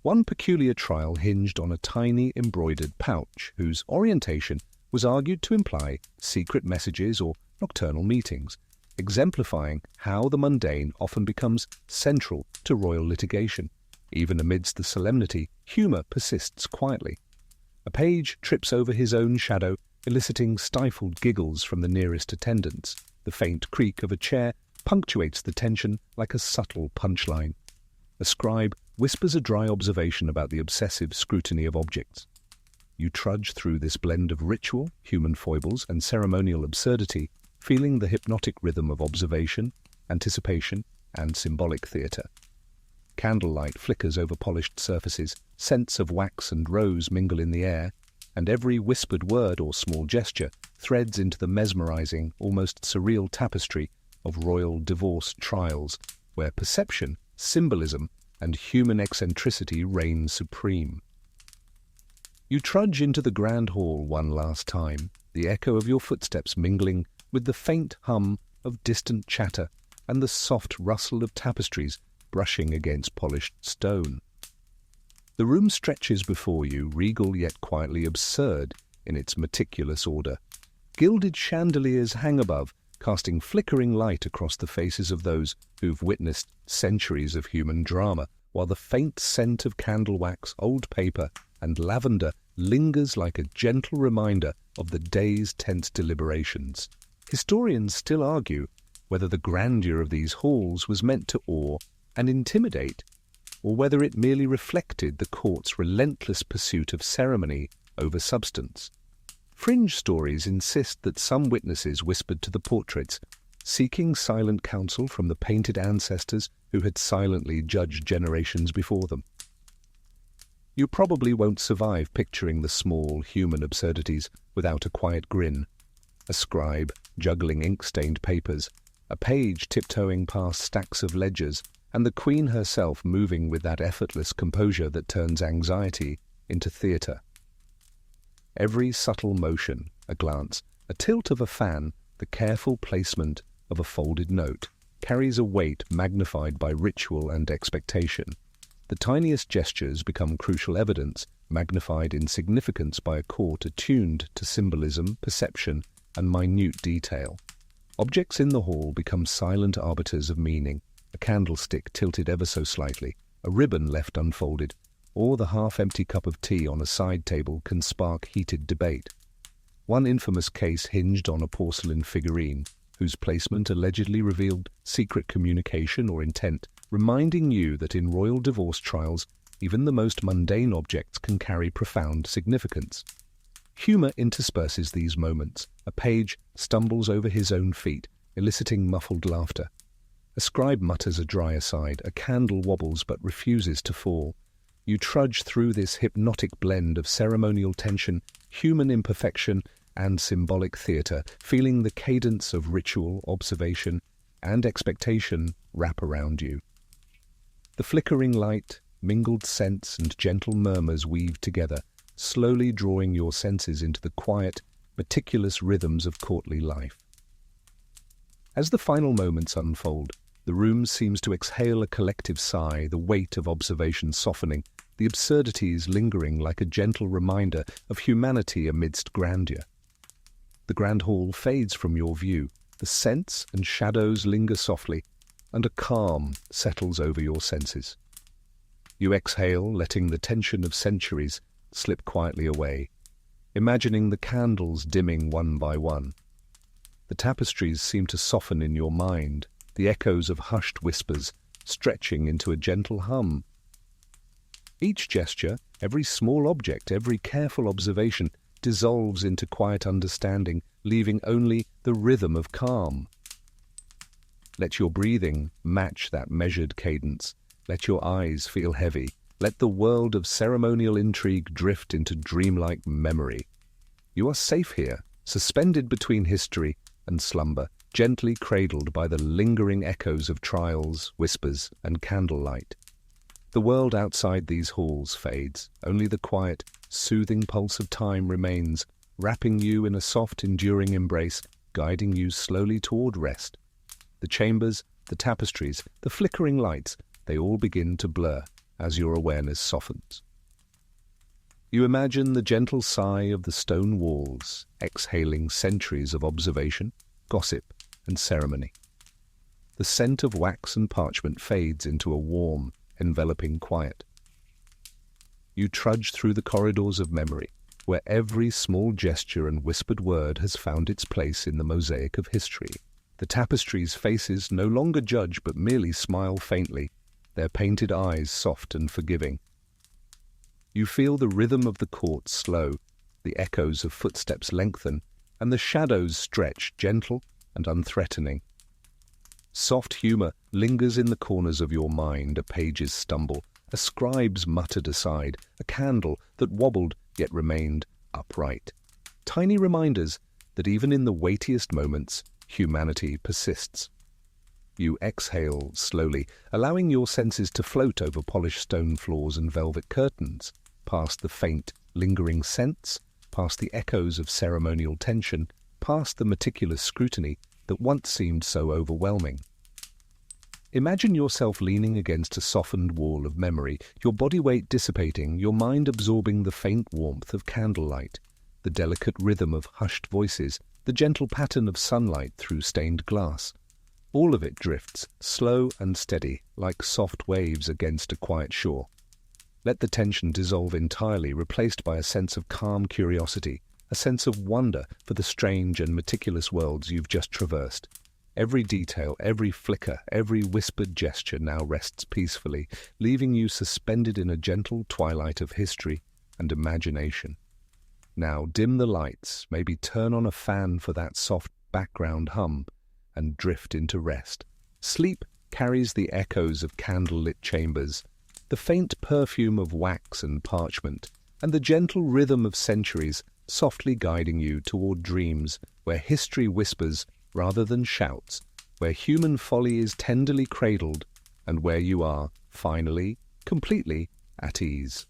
One peculiar trial hinged on a tiny embroidered pouch whose orientation was argued to imply secret messages or nocturnal meetings, exemplifying how the mundane often becomes central to royal litigation. Even amidst the solemnity, humour persists quietly. A page trips over his own shadow, eliciting stifled giggles from the nearest attendants. The faint creak of a chair punctuates the tension like a subtle punchline. A scribe whispers a dry observation about the obsessive scrutiny of objects. You trudge through this blend of ritual, human foibles, and ceremonial absurdity, feeling the hypnotic rhythm of observation, anticipation, and symbolic theatre. Candlelight flickers over polished surfaces, scents of wax and rose mingle in the air, and every whispered word or small gesture threads into the mesmerizing, almost surreal tapestry of royal divorce trials, where perception, symbolism, and human eccentricity reign supreme. You trudge into the grand hall one last time, the echo of your footsteps mingling with the faint hum of distant chatter and the soft rustle of tapestries brushing against polished stone. The room stretches before you, regal yet quietly absurd in its meticulous order. Gilded chandeliers hang above, casting flickering light across the faces of those who've witnessed centuries of human drama, while the faint scent of candle wax, old paper, and lavender lingers like a gentle reminder of the day's tense deliberations. Historians still argue whether the grandeur of these halls was meant to awe and intimidate, or whether it merely reflected the court's relentless pursuit of ceremony over substance. Fringe stories insist that some witnesses whispered to the portraits, seeking silent counsel from the painted ancestors who had silently judged generations before them. You probably won't survive picturing the small human absurdities without a quiet grin, a scribe juggling ink-stained papers, a page tiptoeing past stacks of ledgers, and the Queen herself moving with that effortless composure that turns anxiety into theatre. Every subtle motion, a glance, a tilt of a fan, the careful placement of a folded note, carries a weight magnified by ritual and expectation. The tiniest gestures become crucial evidence, magnified in significance by a court attuned to symbolism, perception, and minute detail. Objects in the hall become silent arbiters of meaning, a candlestick tilted ever so slightly, a ribbon left unfolded, or the half-empty cup of tea on a side table can spark heated debate. One infamous case hinged on a porcelain figurine, whose placement allegedly revealed secret communication or intent, reminding you that in royal divorce trials, even the most mundane objects can carry profound significance. Humour intersperses these moments. A page stumbles over his own feet, eliciting muffled laughter. A scribe mutters a dry aside, a candle wobbles but refuses to fall. You trudge through this hypnotic blend of ceremonial tension, human imperfection, and symbolic theatre, feeling the cadence of ritual, observation, and expectation wrap around you. The flickering light, mingled scents, and gentle murmurs weave together, slowly drawing your senses into the quiet, meticulous rhythms of courtly life. As the final moments unfold, the room seems to exhale a collective sigh, the weight of observation softening, the absurdities lingering like a gentle reminder of humanity amidst grandeur. The grand hall fades from your view, the scents and shadows linger softly, and a calm settles over your senses. You exhale, letting the tension of centuries slip quietly away, imagining the candles dimming one by one. The tapestries seem to soften in your mind, the echoes of hushed whispers stretching into a gentle hum. Each gesture, every small object, every careful observation dissolves into quiet understanding, leaving only the rhythm of calm. Let your breathing match that measured cadence. Let your eyes feel heavy. Let the world of ceremonial intrigue drift into dreamlike memory. You are safe here, suspended between history and slumber, gently cradled by the lingering echoes of trials, whispers, and candlelight. The world outside these halls fades. Only the quiet, soothing pulse of time remains, wrapping you in a soft, enduring embrace, guiding you slowly toward rest. The chambers, the tapestries, the flickering lights, they all begin to blur as your awareness softens. You imagine the gentle sigh of the stone walls, exhaling centuries of observation, gossip, and ceremony. The scent of wax and parchment fades into a warm, enveloping quiet. You trudge through the corridors of memory, where every small gesture and whispered word has found its place in the mosaic of history. The tapestry's faces no longer judge but merely smile faintly, their painted eyes soft and forgiving. You feel the rhythm of the court slow, the echoes of footsteps lengthen, and the shadows stretch, gentle and unthreatening. Soft humour lingers in the corners of your mind, a page's stumble, a scribe's muttered aside, a candle that wobbled yet remained upright. Tiny reminders that even in the weightiest moments, humanity persists. You exhale slowly, allowing your senses to float over polished stone floors and velvet curtains, past the faint, lingering scents, past the echoes of ceremonial tension, past the meticulous scrutiny that once seemed so overwhelming. Imagine yourself leaning against a softened wall of memory, your body weight dissipating, your mind absorbing the faint warmth of candlelight, the delicate rhythm of hushed voices, the gentle pattern of sunlight through stained glass. All of it drifts, slow and steady, like soft waves against a quiet shore. Let the tension dissolve entirely, replaced by a sense of calm curiosity, a sense of wonder for the strange and meticulous worlds you've just traversed. Every detail, every flicker, every whispered gesture now rests peacefully, leaving you suspended in a gentle twilight of history and imagination. Now dim the lights, maybe turn on a fan for that soft background hum, and drift into rest. Sleep carries the echoes of candle-lit chambers, the faint perfume of wax and parchment, and the gentle rhythm of centuries softly guiding you toward dreams where history whispers rather than shouts, where human folly is tenderly cradled, and where you are, finally, completely at ease.